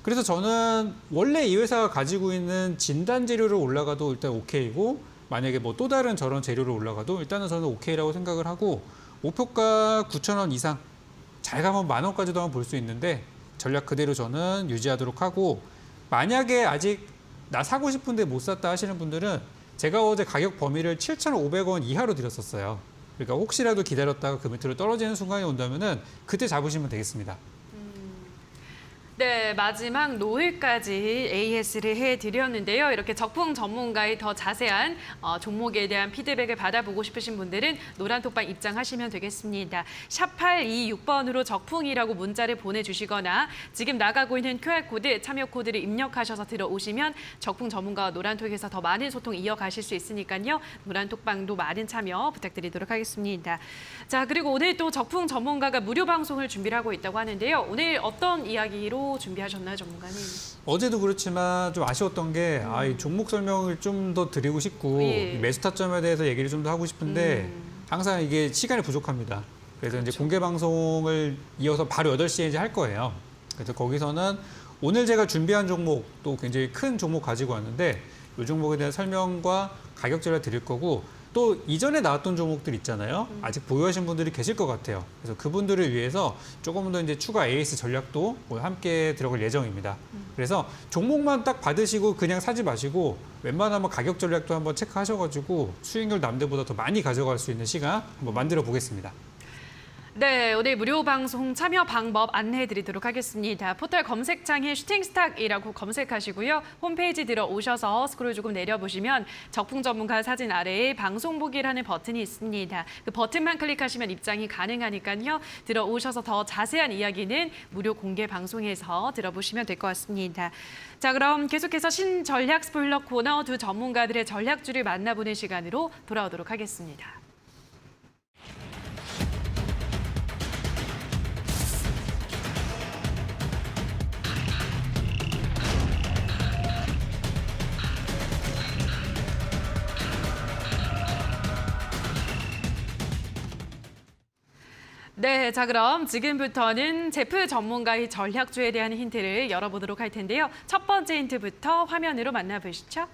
그래서 저는 원래 이 회사가 가지고 있는 진단 재료로 올라가도 일단 오케이고 만약에 뭐 또 다른 저런 재료로 올라가도 일단은 저는 오케이라고 생각을 하고 목표가 9,000원 이상 잘 가면 10,000원까지도 한번 볼 수 있는데 전략 그대로 저는 유지하도록 하고 만약에 아직 나 사고 싶은데 못 샀다 하시는 분들은 제가 어제 가격 범위를 7,500원 이하로 드렸었어요. 그러니까 혹시라도 기다렸다가 그 밑으로 떨어지는 순간이 온다면은 그때 잡으시면 되겠습니다. 네, 마지막 노을까지 AS를 해드렸는데요. 이렇게 적풍 전문가의 더 자세한 종목에 대한 피드백을 받아보고 싶으신 분들은 노란톡방 입장하시면 되겠습니다. 샵 826번으로 적풍이라고 문자를 보내주시거나 지금 나가고 있는 QR코드 참여 코드를 입력하셔서 들어오시면 적풍 전문가와 노란톡에서 더 많은 소통 이어가실 수 있으니까요. 노란톡방도 많은 참여 부탁드리도록 하겠습니다. 자, 그리고 오늘 또 적풍 전문가가 무료 방송을 준비를 하고 있다고 하는데요. 오늘 어떤 이야기로 준비하셨나요, 전문가님? 어제도 그렇지만 좀 아쉬웠던 게 이 종목 설명을 좀 더 드리고 싶고 예. 이 매수 타점에 대해서 얘기를 좀 더 하고 싶은데 항상 이게 시간이 부족합니다. 그래서 그렇죠. 이제 공개 방송을 이어서 바로 8시에 이제 할 거예요. 그래서 거기서는 오늘 제가 준비한 종목도 굉장히 큰 종목 가지고 왔는데 이 종목에 대한 설명과 가격 전략 드릴 거고 또 이전에 나왔던 종목들 있잖아요. 아직 보유하신 분들이 계실 것 같아요. 그래서 그분들을 위해서 조금 더 이제 추가 AS 전략도 함께 들어갈 예정입니다. 그래서 종목만 딱 받으시고 그냥 사지 마시고 웬만하면 가격 전략도 한번 체크하셔가지고 수익률 남들보다 더 많이 가져갈 수 있는 시간 한번 만들어 보겠습니다. 네, 오늘 무료 방송 참여 방법 안내해 드리도록 하겠습니다. 포털 검색창에 슈팅스탁이라고 검색하시고요. 홈페이지 들어오셔서 스크롤 조금 내려보시면 적풍 전문가 사진 아래에 방송 보기라는 버튼이 있습니다. 그 버튼만 클릭하시면 입장이 가능하니까요. 들어오셔서 더 자세한 이야기는 무료 공개 방송에서 들어보시면 될 것 같습니다. 자, 그럼 계속해서 신전략 스포일러 코너 두 전문가들의 전략주를 만나보는 시간으로 돌아오도록 하겠습니다. 네, 자 그럼 지금부터는 제프 전문가의 전략주에 대한 힌트를 열어보도록 할 텐데요. 첫 번째 힌트부터 화면으로 만나보시죠.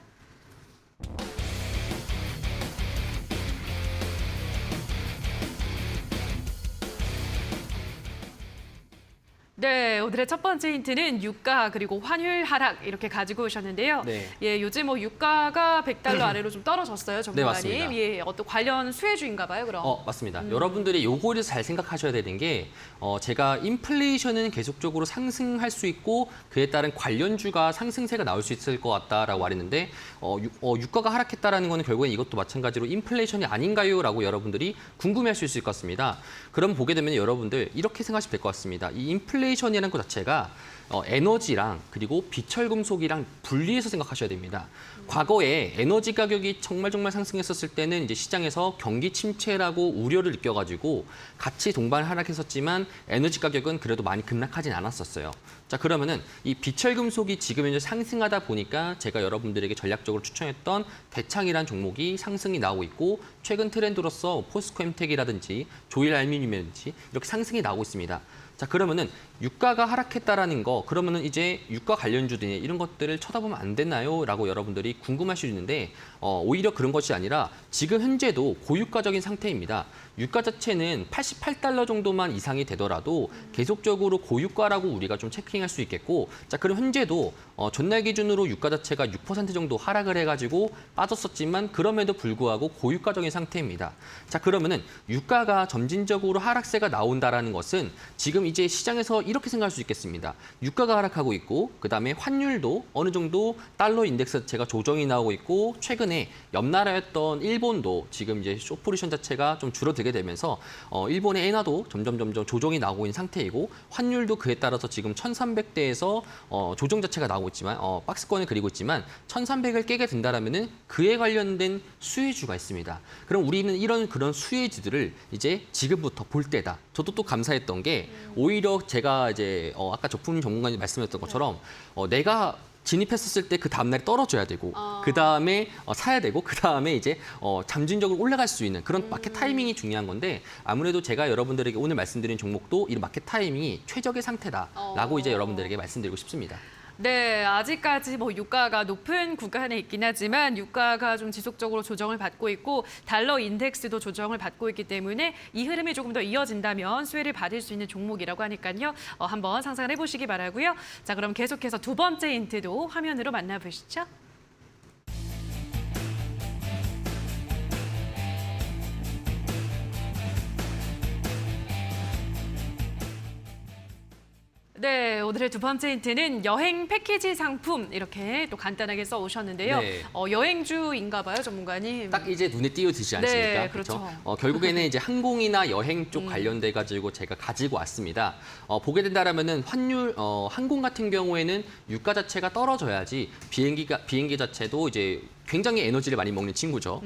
네, 오늘의 첫 번째 힌트는 유가 그리고 환율 하락 이렇게 가지고 오셨는데요. 네. 예, 요즘 뭐 유가가 $100 아래로 좀 떨어졌어요, 전문가님. 맞습니다. 예, 어떤 관련 수혜주인가 봐요, 그럼. 맞습니다. 여러분들이 요거를 잘 생각하셔야 되는 게 제가 인플레이션은 계속적으로 상승할 수 있고 그에 따른 관련주가 상승세가 나올 수 있을 것 같다라고 말했는데 유가가 하락했다라는 거는 결국엔 이것도 마찬가지로 인플레이션이 아닌가요?라고 여러분들이 궁금해할 수 있을 것 같습니다. 그럼 보게 되면 여러분들 이렇게 생각하시면 될 것 같습니다. 이 인플레이션이라는 것 자체가 에너지랑 그리고 비철금속이랑 분리해서 생각하셔야 됩니다. 과거에 에너지 가격이 정말 상승했었을 때는 이제 시장에서 경기 침체라고 우려를 느껴가지고 같이 동반 하락했었지만 에너지 가격은 그래도 많이 급락하진 않았었어요. 자, 그러면은 이 비철금속이 지금 현재 상승하다 보니까 제가 여러분들에게 전략적으로 추천했던 대창이라는 종목이 상승이 나오고 있고 최근 트렌드로서 포스코엠텍이라든지 조일 알루미늄이라든지 이렇게 상승이 나오고 있습니다. 자, 그러면은 유가가 하락했다라는 거, 그러면은 이제 유가 관련주들 이런 것들을 쳐다보면 안 되나요? 라고 여러분들이 궁금하실 수 있는데 오히려 그런 것이 아니라 지금 현재도 고유가적인 상태입니다. 유가 자체는 $88 정도만 이상이 되더라도 계속적으로 고유가라고 우리가 좀 체킹할 수 있겠고, 자, 그럼 현재도 전날 기준으로 유가 자체가 6% 정도 하락을 해가지고 빠졌었지만 그럼에도 불구하고 고유가적인 상태입니다. 자, 그러면은 유가가 점진적으로 하락세가 나온다라는 것은 지금 이제 시장에서 이렇게 생각할 수 있겠습니다. 유가가 하락하고 있고 그다음에 환율도 어느 정도 달러 인덱스 자체가 조정이 나오고 있고 최근에 옆나라였던 일본도 지금 이제 쇼포지션 자체가 좀 줄어들게 되면서 일본의 엔화도 점점 조정이 나오고 있는 상태이고 환율도 그에 따라서 지금 1,300대에서 조정 자체가 나오고 있지만 박스권을 그리고 있지만 1,300을 깨게 된다라면은 그에 관련된 수혜주가 있습니다. 그럼 우리는 이런 그런 수혜주들을 이제 지금부터 볼 때다. 저도 또 감사했던 게 오히려 제가 이제 아까 적품 전문가님 말씀하셨던 것처럼 내가 진입했었을 때 그 다음날 떨어져야 되고 그 다음에 사야 되고 그 다음에 이제 잠진적으로 올라갈 수 있는 그런 마켓 타이밍이 중요한 건데 아무래도 제가 여러분들에게 오늘 말씀드린 종목도 이 마켓 타이밍이 최적의 상태다라고 이제 여러분들에게 말씀드리고 싶습니다. 네, 아직까지 뭐 유가가 높은 구간에 있긴 하지만 유가가 좀 지속적으로 조정을 받고 있고 달러 인덱스도 조정을 받고 있기 때문에 이 흐름이 조금 더 이어진다면 수혜를 받을 수 있는 종목이라고 하니까요. 한번 상상을 해보시기 바라고요. 자, 그럼 계속해서 두 번째 힌트도 화면으로 만나보시죠. 네, 오늘의 두 번째 힌트는 여행 패키지 상품 이렇게 또 간단하게 써 오셨는데요. 네. 여행주인가 봐요, 전문가님. 딱 이제 눈에 띄어지지 않습니까? 네, 그렇죠. 결국에는 이제 항공이나 여행 쪽 관련돼 가지고 제가 가지고 왔습니다. 보게 된다라면은 환율 항공 같은 경우에는 유가 자체가 떨어져야지 비행기 자체도 이제 굉장히 에너지를 많이 먹는 친구죠.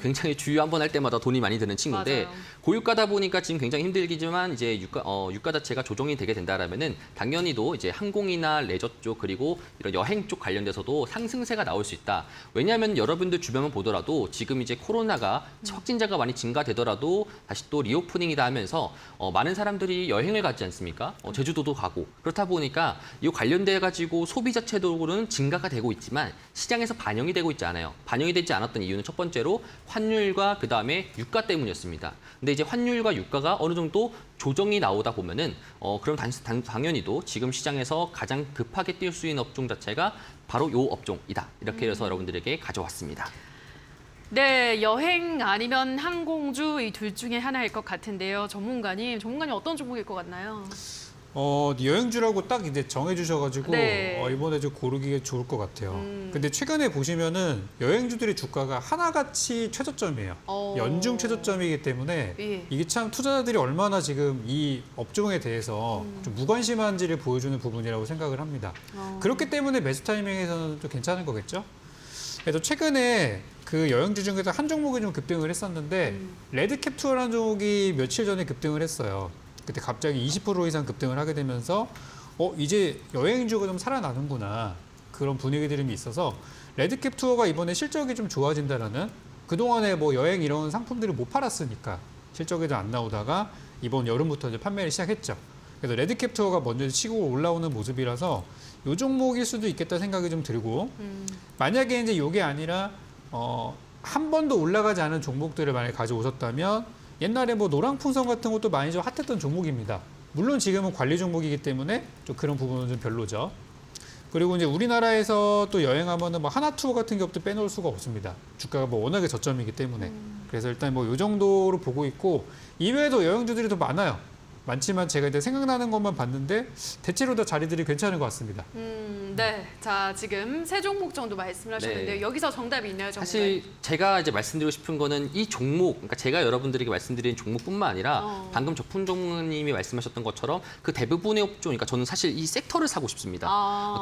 굉장히 주유 한 번 할 때마다 돈이 많이 드는 친구인데 맞아요. 고유가다 보니까 지금 굉장히 힘들기지만 이제 유가 자체가 조정이 되게 된다라면은 당연히도 이제 항공이나 레저 쪽 그리고 이런 여행 쪽 관련돼서도 상승세가 나올 수 있다. 왜냐하면 여러분들 주변만 보더라도 지금 이제 코로나가 확진자가 많이 증가되더라도 다시 또 리오프닝이다 하면서 많은 사람들이 여행을 가지 않습니까? 제주도도 가고 그렇다 보니까 이 관련돼 가지고 소비 자체도로는 증가가 되고 있지만 시장에서 반영이 되고 있지 않아요. 반영이 되지 않았던 이유는 첫 번째로 환율과 그 다음에 유가 때문이었습니다. 근데 이제 환율과 유가가 어느 정도 조정이 나오다 보면은 그럼 당연히도 지금 시장에서 가장 급하게 뛸 수 있는 업종 자체가 바로 이 업종이다. 이렇게 해서 여러분들에게 가져왔습니다. 네, 여행 아니면 항공주 이 둘 중에 하나일 것 같은데요. 전문가님 어떤 종목일 것 같나요? 여행주라고 딱 이제 정해주셔가지고 네. 이번에 좀 고르기가 좋을 것 같아요. 근데 최근에 보시면은 여행주들의 주가가 하나같이 최저점이에요. 연중 최저점이기 때문에 예. 이게 참 투자자들이 얼마나 지금 이 업종에 대해서 좀 무관심한지를 보여주는 부분이라고 생각을 합니다. 그렇기 때문에 매수 타이밍에서는 좀 괜찮은 거겠죠? 그래서 최근에 그 여행주 중에서 한 종목이 좀 급등을 했었는데 레드캡 투어라는 종목이 며칠 전에 급등을 했어요. 그때 갑자기 20% 이상 급등을 하게 되면서 이제 여행주가 좀 살아나는구나 그런 분위기들이 있어서 레드캡 투어가 이번에 실적이 좀 좋아진다라는 그동안에 뭐 여행 이런 상품들을 못 팔았으니까 실적에도 안 나오다가 이번 여름부터 이제 판매를 시작했죠. 그래서 레드캡 투어가 먼저 치고 올라오는 모습이라서 이 종목일 수도 있겠다 생각이 좀 들고 만약에 이제 이게 아니라 한 번도 올라가지 않은 종목들을 만약에 가져오셨다면 옛날에 뭐 노랑풍선 같은 것도 많이 좀 핫했던 종목입니다. 물론 지금은 관리 종목이기 때문에 좀 그런 부분은 좀 별로죠. 그리고 이제 우리나라에서 또 여행하면은 뭐 하나투어 같은 것도 빼놓을 수가 없습니다. 주가가 뭐 워낙에 저점이기 때문에. 그래서 일단 뭐 이 정도로 보고 있고 이외에도 여행주들이 더 많아요. 많지만 제가 이제 생각나는 것만 봤는데 대체로 다 자리들이 괜찮은 것 같습니다. 네. 자, 지금 세 종목 정도 말씀을 하셨는데요. 네. 여기서 정답이 있나요, 전문가님? 사실 제가 이제 말씀드리고 싶은 거는 이 종목, 그러니까 제가 여러분들에게 말씀드린 종목뿐만 아니라 방금 적fun종님이 말씀하셨던 것처럼 그 대부분의 업종, 그러니까 저는 사실 이 섹터를 사고 싶습니다.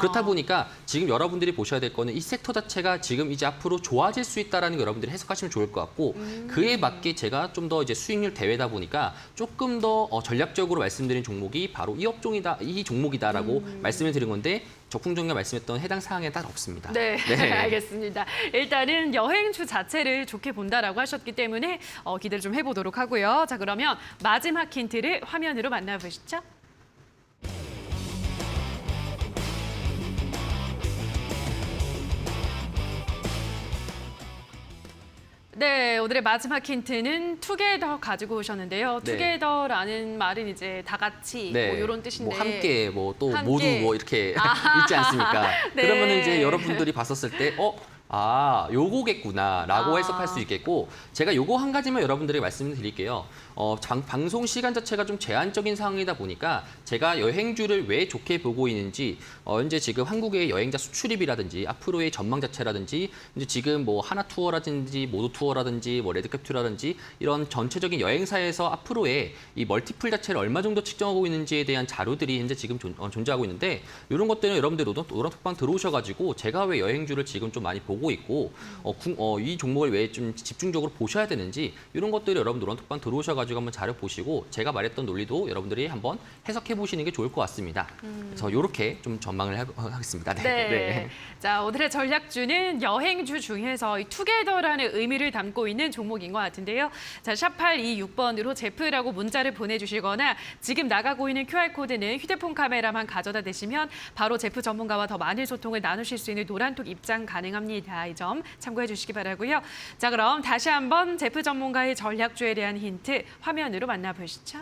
그렇다 보니까 지금 여러분들이 보셔야 될 거는 이 섹터 자체가 지금 이제 앞으로 좋아질 수 있다라는 거 여러분들이 해석하시면 좋을 것 같고 그에 맞게 제가 좀 더 이제 수익률 대회다 보니까 조금 더 전략적으로 말씀드린 종목이 바로 이 업종이다, 이 종목이다라고 말씀을 드린 건데 적fun종이가 말씀했던 해당 사항에 따라 없습니다. 네, 알겠습니다. 일단은 여행주 자체를 좋게 본다라고 하셨기 때문에 기대를 좀 해보도록 하고요. 자, 그러면 마지막 힌트를 화면으로 만나보시죠. 네, 오늘의 마지막 힌트는 투게더 가지고 오셨는데요. 네. 투게더라는 말은 이제 다 같이 뭐 이런 뜻인데. 뭐 함께 뭐 또 함께. 모두 뭐 이렇게 있지 않습니까? 네. 그러면 이제 여러분들이 봤었을 때 요거겠구나라고 해석할 수 있겠고 제가 요거 한 가지만 여러분들에게 말씀드릴게요. 방송 시간 자체가 좀 제한적인 상황이다 보니까 제가 여행주를 왜 좋게 보고 있는지 현재 지금 한국의 여행자 수출입이라든지 앞으로의 전망 자체라든지 이제 지금 뭐 하나 투어라든지 모두 투어라든지 뭐 레드캡 투어라든지 이런 전체적인 여행사에서 앞으로의 이 멀티플 자체를 얼마 정도 측정하고 있는지에 대한 자료들이 현재 지금 존재하고 있는데 이런 것들은 여러분들 노란톡방 들어오셔가지고 제가 왜 여행주를 지금 좀 많이 보고 있고 이 종목을 왜 좀 집중적으로 보셔야 되는지 이런 것들을 여러분 노란톡방 들어오셔가지고 한번 자료 보시고 제가 말했던 논리도 여러분들이 한번 해석해 보시는 게 좋을 것 같습니다. 그래서 이렇게 좀 전망을 하겠습니다. 네. 자, 오늘의 전략주는 여행주 중에서 이 투게더라는 의미를 담고 있는 종목인 것 같은데요. 자, 샵 826번으로 제프라고 문자를 보내주시거나 지금 나가고 있는 QR코드는 휴대폰 카메라만 가져다 대시면 바로 제프 전문가와 더 많은 소통을 나누실 수 있는 노란톡 입장 가능합니다. 이 점 참고해 주시기 바라고요. 자, 그럼 다시 한번 제프 전문가의 전략주에 대한 힌트 화면으로 만나보시죠.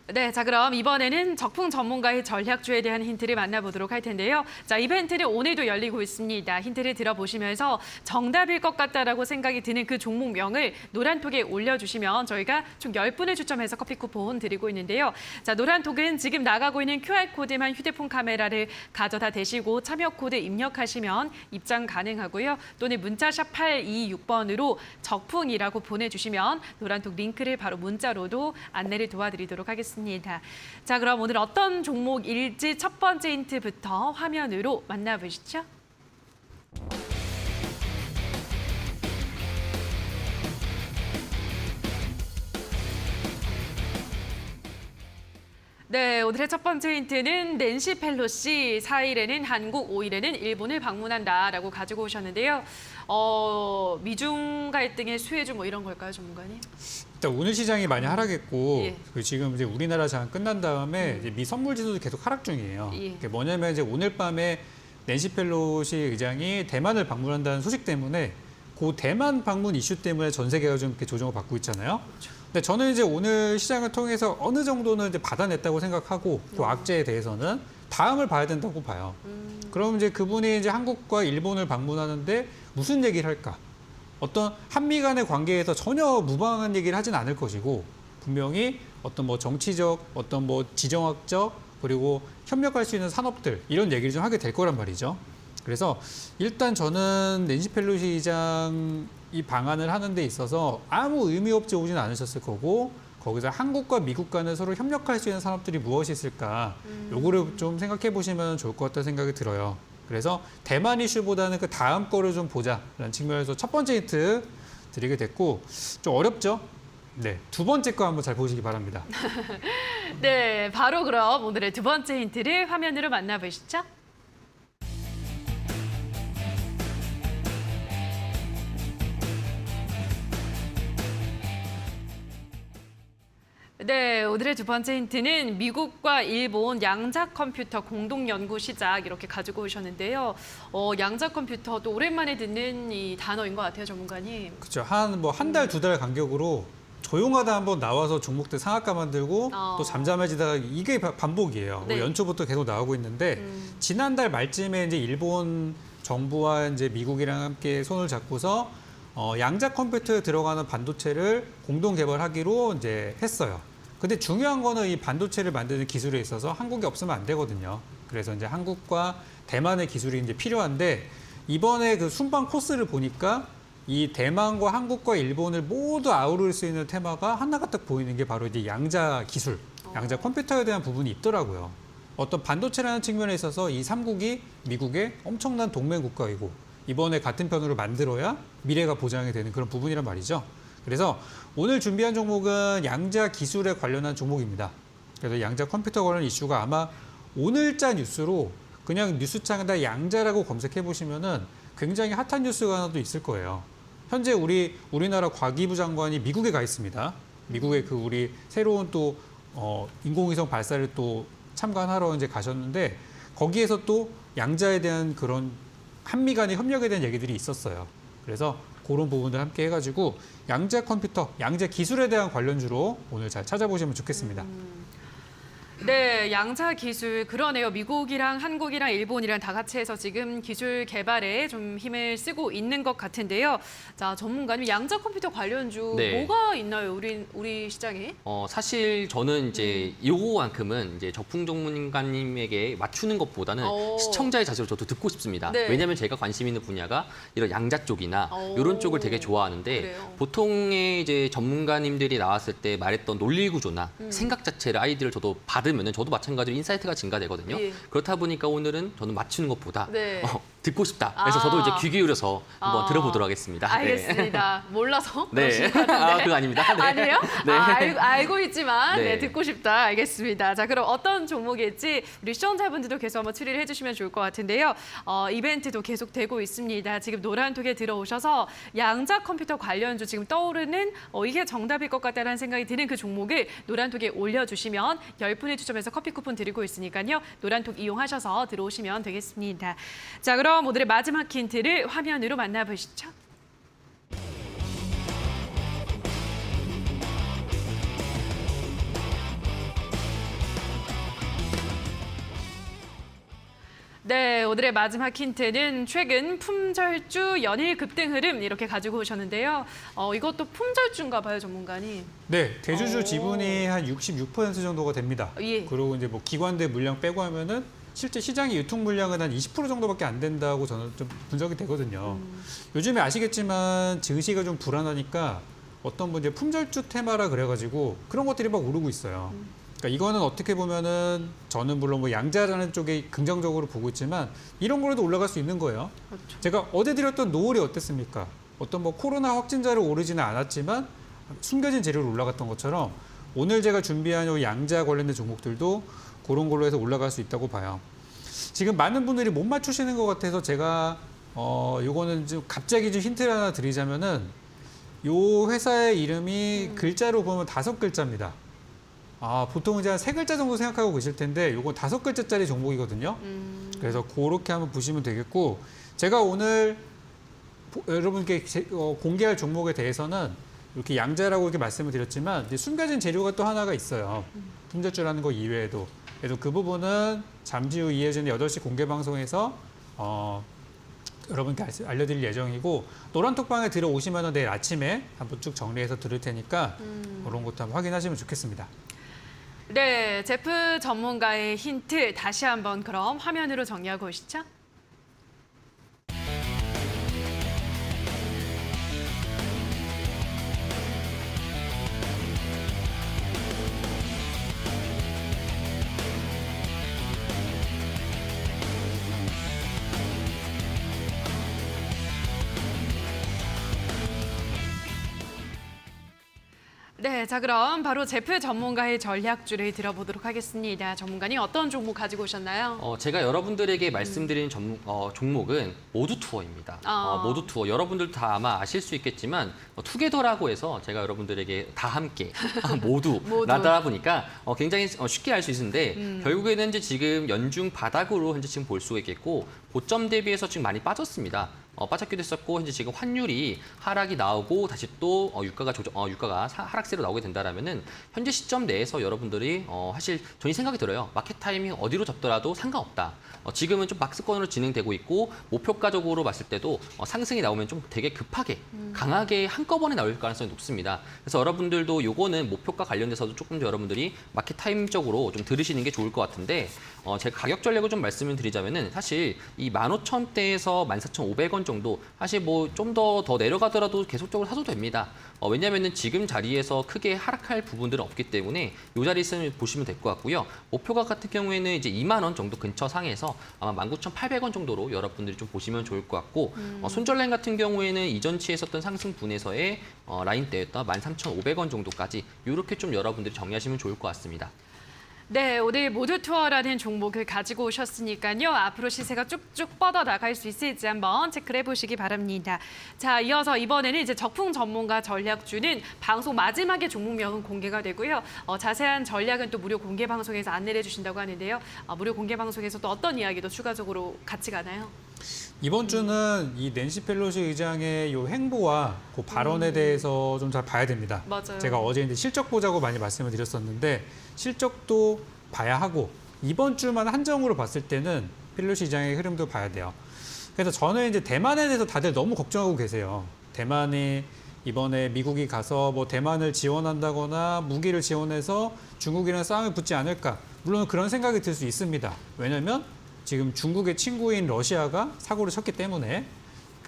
네, 자 그럼 이번에는 적풍 전문가의 전략주에 대한 힌트를 만나보도록 할 텐데요. 자, 이벤트는 오늘도 열리고 있습니다. 힌트를 들어보시면서 정답일 것 같다라고 생각이 드는 그 종목명을 노란톡에 올려주시면 저희가 총 10분을 추첨해서 커피 쿠폰 드리고 있는데요. 자, 노란톡은 지금 나가고 있는 QR코드만 휴대폰 카메라를 가져다 대시고 참여 코드 입력하시면 입장 가능하고요. 또는 문자샵 826번으로 적풍이라고 보내주시면 노란톡 링크를 바로 문자로도 안내를 도와드리도록 하겠습니다. 자, 그럼 오늘 어떤 종목일지 첫 번째 힌트부터 화면으로 만나보시죠. 네, 오늘의 첫 번째 힌트는 낸시 펠로시 4일에는 한국, 5일에는 일본을 방문한다라고 가지고 오셨는데요. 미중 갈등의 수혜주 뭐 이런 걸까요, 전문가님? 일단 오늘 시장이 많이 하락했고 예. 지금 이제 우리나라 장 끝난 다음에 이제 미 선물 지수도 계속 하락 중이에요. 예. 그게 뭐냐면 이제 오늘 밤에 낸시 펠로시 의장이 대만을 방문한다는 소식 때문에 그 대만 방문 이슈 때문에 전 세계가 좀 이렇게 조정을 받고 있잖아요. 근데 저는 이제 오늘 시장을 통해서 어느 정도는 이제 받아냈다고 생각하고 그 악재에 대해서는 다음을 봐야 된다고 봐요. 그럼 이제 그분이 이제 한국과 일본을 방문하는데 무슨 얘기를 할까? 어떤 한미 간의 관계에서 전혀 무방한 얘기를 하진 않을 것이고 분명히 어떤 뭐 정치적, 어떤 뭐 지정학적 그리고 협력할 수 있는 산업들 이런 얘기를 좀 하게 될 거란 말이죠. 그래서 일단 저는 낸시 펠로시 의장 이 방안을 하는 데 있어서 아무 의미 없이 오진 않으셨을 거고 거기서 한국과 미국 간에 서로 협력할 수 있는 산업들이 무엇이 있을까 요거를 좀 생각해 보시면 좋을 것 같다는 생각이 들어요. 그래서 대만 이슈보다는 그 다음 거를 좀 보자라는 측면에서 첫 번째 힌트 드리게 됐고 좀 어렵죠? 네, 두 번째 거 한번 잘 보시기 바랍니다. 네, 바로 그럼 오늘의 두 번째 힌트를 화면으로 만나보시죠. 네, 오늘의 두 번째 힌트는 미국과 일본 양자 컴퓨터 공동 연구 시작 이렇게 가지고 오셨는데요. 양자 컴퓨터도 오랜만에 듣는 이 단어인 것 같아요, 전문가님. 그렇죠. 한 달, 두 달 간격으로 조용하다 한번 나와서 종목들 상한가 만들고 또 잠잠해지다가 이게 반복이에요. 네. 연초부터 계속 나오고 있는데 지난달 말쯤에 이제 일본 정부와 이제 미국이랑 함께 손을 잡고서 양자 컴퓨터에 들어가는 반도체를 공동 개발하기로 이제 했어요. 근데 중요한 거는 이 반도체를 만드는 기술에 있어서 한국이 없으면 안 되거든요. 그래서 이제 한국과 대만의 기술이 이제 필요한데 이번에 그 순방 코스를 보니까 이 대만과 한국과 일본을 모두 아우를 수 있는 테마가 하나가 딱 보이는 게 바로 이제 양자 기술, 양자 컴퓨터에 대한 부분이 있더라고요. 어떤 반도체라는 측면에 있어서 이 3국이 미국의 엄청난 동맹 국가이고 이번에 같은 편으로 만들어야 미래가 보장이 되는 그런 부분이란 말이죠. 그래서 오늘 준비한 종목은 양자 기술에 관련한 종목입니다. 그래서 양자 컴퓨터 관련 이슈가 아마 오늘자 뉴스로 그냥 뉴스창에다 양자라고 검색해 보시면은 굉장히 핫한 뉴스가 하나 도 있을 거예요. 현재 우리나라 과기부 장관이 미국에 가 있습니다. 미국에 그 우리 새로운 또 인공위성 발사를 또 참관하러 이제 가셨는데 거기에서 또 양자에 대한 그런 한미 간의 협력에 대한 얘기들이 있었어요. 그래서 그런 부분들 함께 해가지고 양자 컴퓨터, 양자 기술에 대한 관련주로 오늘 잘 찾아보시면 좋겠습니다. 네, 양자 기술 그러네요. 미국이랑 한국이랑 일본이랑 다 같이 해서 지금 기술 개발에 좀 힘을 쓰고 있는 것 같은데요. 자, 전문가님 양자 컴퓨터 관련주 네. 뭐가 있나요? 우리 시장에? 사실 저는 이제 요거만큼은 이제 적풍 전문가님에게 맞추는 것보다는 시청자의 자세로 저도 듣고 싶습니다. 네. 왜냐하면 제가 관심 있는 분야가 이런 양자 쪽이나 이런 쪽을 되게 좋아하는데 그래요? 보통의 이제 전문가님들이 나왔을 때 말했던 논리 구조나 생각 자체를 아이디어를 저도 받으면은 저도 마찬가지로 인사이트가 증가되거든요. 예. 그렇다 보니까 오늘은 저는 맞추는 것보다 네. 듣고 싶다. 그래서 저도 이제 귀 기울여서 한번 들어보도록 하겠습니다. 알겠습니다. 몰라서 네. 그러신 것 같은데. 그거 아닙니다. 네. 아니에요? 네. 알고 있지만 네. 듣고 싶다. 알겠습니다. 자, 그럼 어떤 종목일지 우리 시청자분들도 계속 한번 추리를 해주시면 좋을 것 같은데요. 이벤트도 계속 되고 있습니다. 지금 노란톡에 들어오셔서 양자 컴퓨터 관련주 지금 떠오르는 이게 정답일 것 같다는 생각이 드는 그 종목을 노란톡에 올려주시면 10분을 추첨해서 커피 쿠폰 드리고 있으니까요. 노란톡 이용하셔서 들어오시면 되겠습니다. 자, 그럼 오늘의 마지막 힌트를 화면으로 만나보시죠. 네, 오늘의 마지막 힌트는 최근 품절주 연일 급등 흐름 이렇게 가지고 오셨는데요. 이것도 품절주인가 봐요, 전문가님. 네, 대주주 오. 지분이 한 66% 정도가 됩니다. 예. 그리고 이제 뭐 기관대 물량 빼고 하면은 실제 시장의 유통 물량은 한 20% 정도밖에 안 된다고 저는 좀 분석이 되거든요. 요즘에 아시겠지만 증시가 좀 불안하니까 어떤 분 이제 품절주 테마라 그래가지고 그런 것들이 막 오르고 있어요. 그러니까 이거는 어떻게 보면은 저는 물론 뭐 양자라는 쪽에 긍정적으로 보고 있지만 이런 거라도 올라갈 수 있는 거예요. 그렇죠. 제가 어제 드렸던 노을이 어땠습니까? 어떤 뭐 코로나 확진자로 오르지는 않았지만 숨겨진 재료로 올라갔던 것처럼 오늘 제가 준비한 요 양자 관련된 종목들도 그런 걸로 해서 올라갈 수 있다고 봐요. 지금 많은 분들이 못 맞추시는 것 같아서 제가 요거는 좀 갑자기 좀 힌트를 하나 드리자면은 요 회사의 이름이 글자로 보면 5글자입니다. 보통 이제 한 3글자 정도 생각하고 계실 텐데 요거 5글자짜리 종목이거든요. 그래서 그렇게 한번 보시면 되겠고 제가 오늘 여러분께 공개할 종목에 대해서는 이렇게 양자라고 이렇게 말씀을 드렸지만 이제 숨겨진 재료가 또 하나가 있어요. 품절주라는 거 이외에도. 그래서 그 부분은 잠시 후 이어지는 8시 공개 방송에서 여러분께 알려드릴 예정이고 노란톡방에 들어오시면 내일 아침에 한번 쭉 정리해서 들을 테니까 그런 것도 한번 확인하시면 좋겠습니다. 네, 제프 전문가의 힌트 다시 한번 그럼 화면으로 정리하고 오시죠. 네, 자 그럼 바로 제프 전문가의 전략주를 들어보도록 하겠습니다. 전문가님 어떤 종목 가지고 오셨나요? 제가 여러분들에게 말씀드린 종목은 모두 투어입니다. 모두 투어. 여러분들도 다 아마 아실 수 있겠지만 투게더라고 해서 제가 여러분들에게 다 함께 모두 나다 보니까 굉장히 쉽게 알 수 있는데 결국에는 이제 지금 연중 바닥으로 현재 지금 볼 수가 있겠고 고점 대비해서 지금 많이 빠졌습니다. 빠졌기도 했었고 현재 지금 환율이 하락이 나오고 다시 또 유가가 하락세로 나오게 된다라면은 현재 시점 내에서 여러분들이 사실 저희 생각이 들어요. 마켓 타이밍 어디로 접더라도 상관없다. 지금은 좀 박스권으로 진행되고 있고 목표가적으로 봤을 때도 상승이 나오면 좀 되게 급하게 강하게 한꺼번에 나올 가능성이 높습니다. 그래서 여러분들도 요거는 목표가 관련돼서도 조금 더 여러분들이 마켓 타임적으로 좀 들으시는 게 좋을 것 같은데 제가 가격 전략을 좀 말씀을 드리자면은 사실 이 15,000대에서 14,500원 정도 사실 뭐 좀 더 내려가더라도 계속적으로 사도 됩니다. 왜냐면은 지금 자리에서 크게 하락할 부분들은 없기 때문에 이 자리에서 보시면 될 것 같고요. 목표가 같은 경우에는 이제 2만 원 정도 근처 상에서 아마 19,800원 정도로 여러분들이 좀 보시면 좋을 것 같고 손절라인 같은 경우에는 이전치에 있었던 상승분에서의 라인대였던 13,500원 정도까지 이렇게 좀 여러분들이 정리하시면 좋을 것 같습니다. 네, 오늘 모두 투어라는 종목을 가지고 오셨으니까요. 앞으로 시세가 쭉쭉 뻗어나갈 수 있을지 한번 체크를 해보시기 바랍니다. 자, 이어서 이번에는 이제 적풍 전문가 전략주는 방송 마지막에 종목명은 공개가 되고요. 자세한 전략은 또 무료 공개 방송에서 안내를 해주신다고 하는데요. 무료 공개 방송에서 또 어떤 이야기도 추가적으로 같이 가나요? 이번 주는 이 낸시 펠로시 의장의 요 행보와 그 발언에 대해서 좀 잘 봐야 됩니다. 맞아요. 제가 어제 이제 실적 보자고 많이 말씀을 드렸었는데 실적도 봐야 하고 이번 주만 한정으로 봤을 때는 펠로시 의장의 흐름도 봐야 돼요. 그래서 저는 이제 대만에 대해서 다들 너무 걱정하고 계세요. 대만이 이번에 미국이 가서 뭐 대만을 지원한다거나 무기를 지원해서 중국이랑 싸움을 붙지 않을까. 물론 그런 생각이 들 수 있습니다. 왜냐하면 지금 중국의 친구인 러시아가 사고를 쳤기 때문에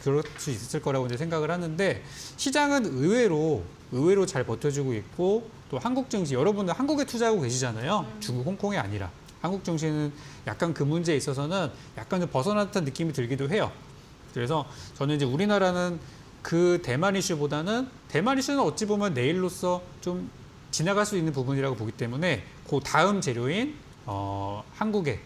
그럴 수 있을 거라고 이제 생각을 하는데 시장은 의외로 잘 버텨주고 있고 또 한국 증시 여러분들 한국에 투자하고 계시잖아요. 중국, 홍콩이 아니라 한국 증시는 약간 그 문제에 있어서는 약간 좀 벗어난 듯한 느낌이 들기도 해요. 그래서 저는 이제 우리나라는 그 대만 이슈보다는 대만 이슈는 어찌 보면 내일로서 좀 지나갈 수 있는 부분이라고 보기 때문에 그 다음 재료인 한국의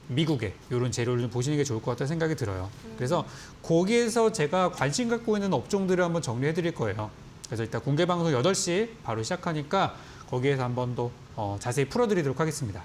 미국의 이런 재료를 좀 보시는 게 좋을 것 같다는 생각이 들어요. 그래서 거기에서 제가 관심 갖고 있는 업종들을 한번 정리해 드릴 거예요. 그래서 일단 공개 방송 8시 바로 시작하니까 거기에서 한번 더 자세히 풀어드리도록 하겠습니다.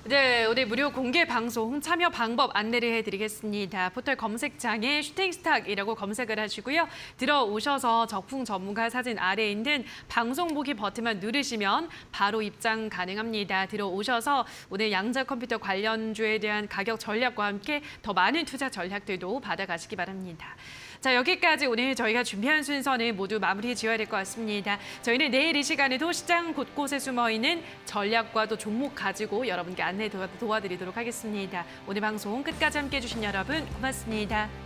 네, 오늘 무료 공개 방송 참여 방법 안내를 해드리겠습니다. 포털 검색창에 슈팅스탁이라고 검색을 하시고요. 들어오셔서 적풍 전문가 사진 아래에 있는 방송 보기 버튼만 누르시면 바로 입장 가능합니다. 들어오셔서 오늘 양자 컴퓨터 관련주에 대한 가격 전략과 함께 더 많은 투자 전략들도 받아가시기 바랍니다. 자, 여기까지 오늘 저희가 준비한 순서는 모두 마무리 지어야 될 것 같습니다. 저희는 내일 이 시간에도 시장 곳곳에 숨어있는 전략과 또 종목 가지고 여러분께 안내 도와드리도록 하겠습니다. 오늘 방송 끝까지 함께해 주신 여러분 고맙습니다.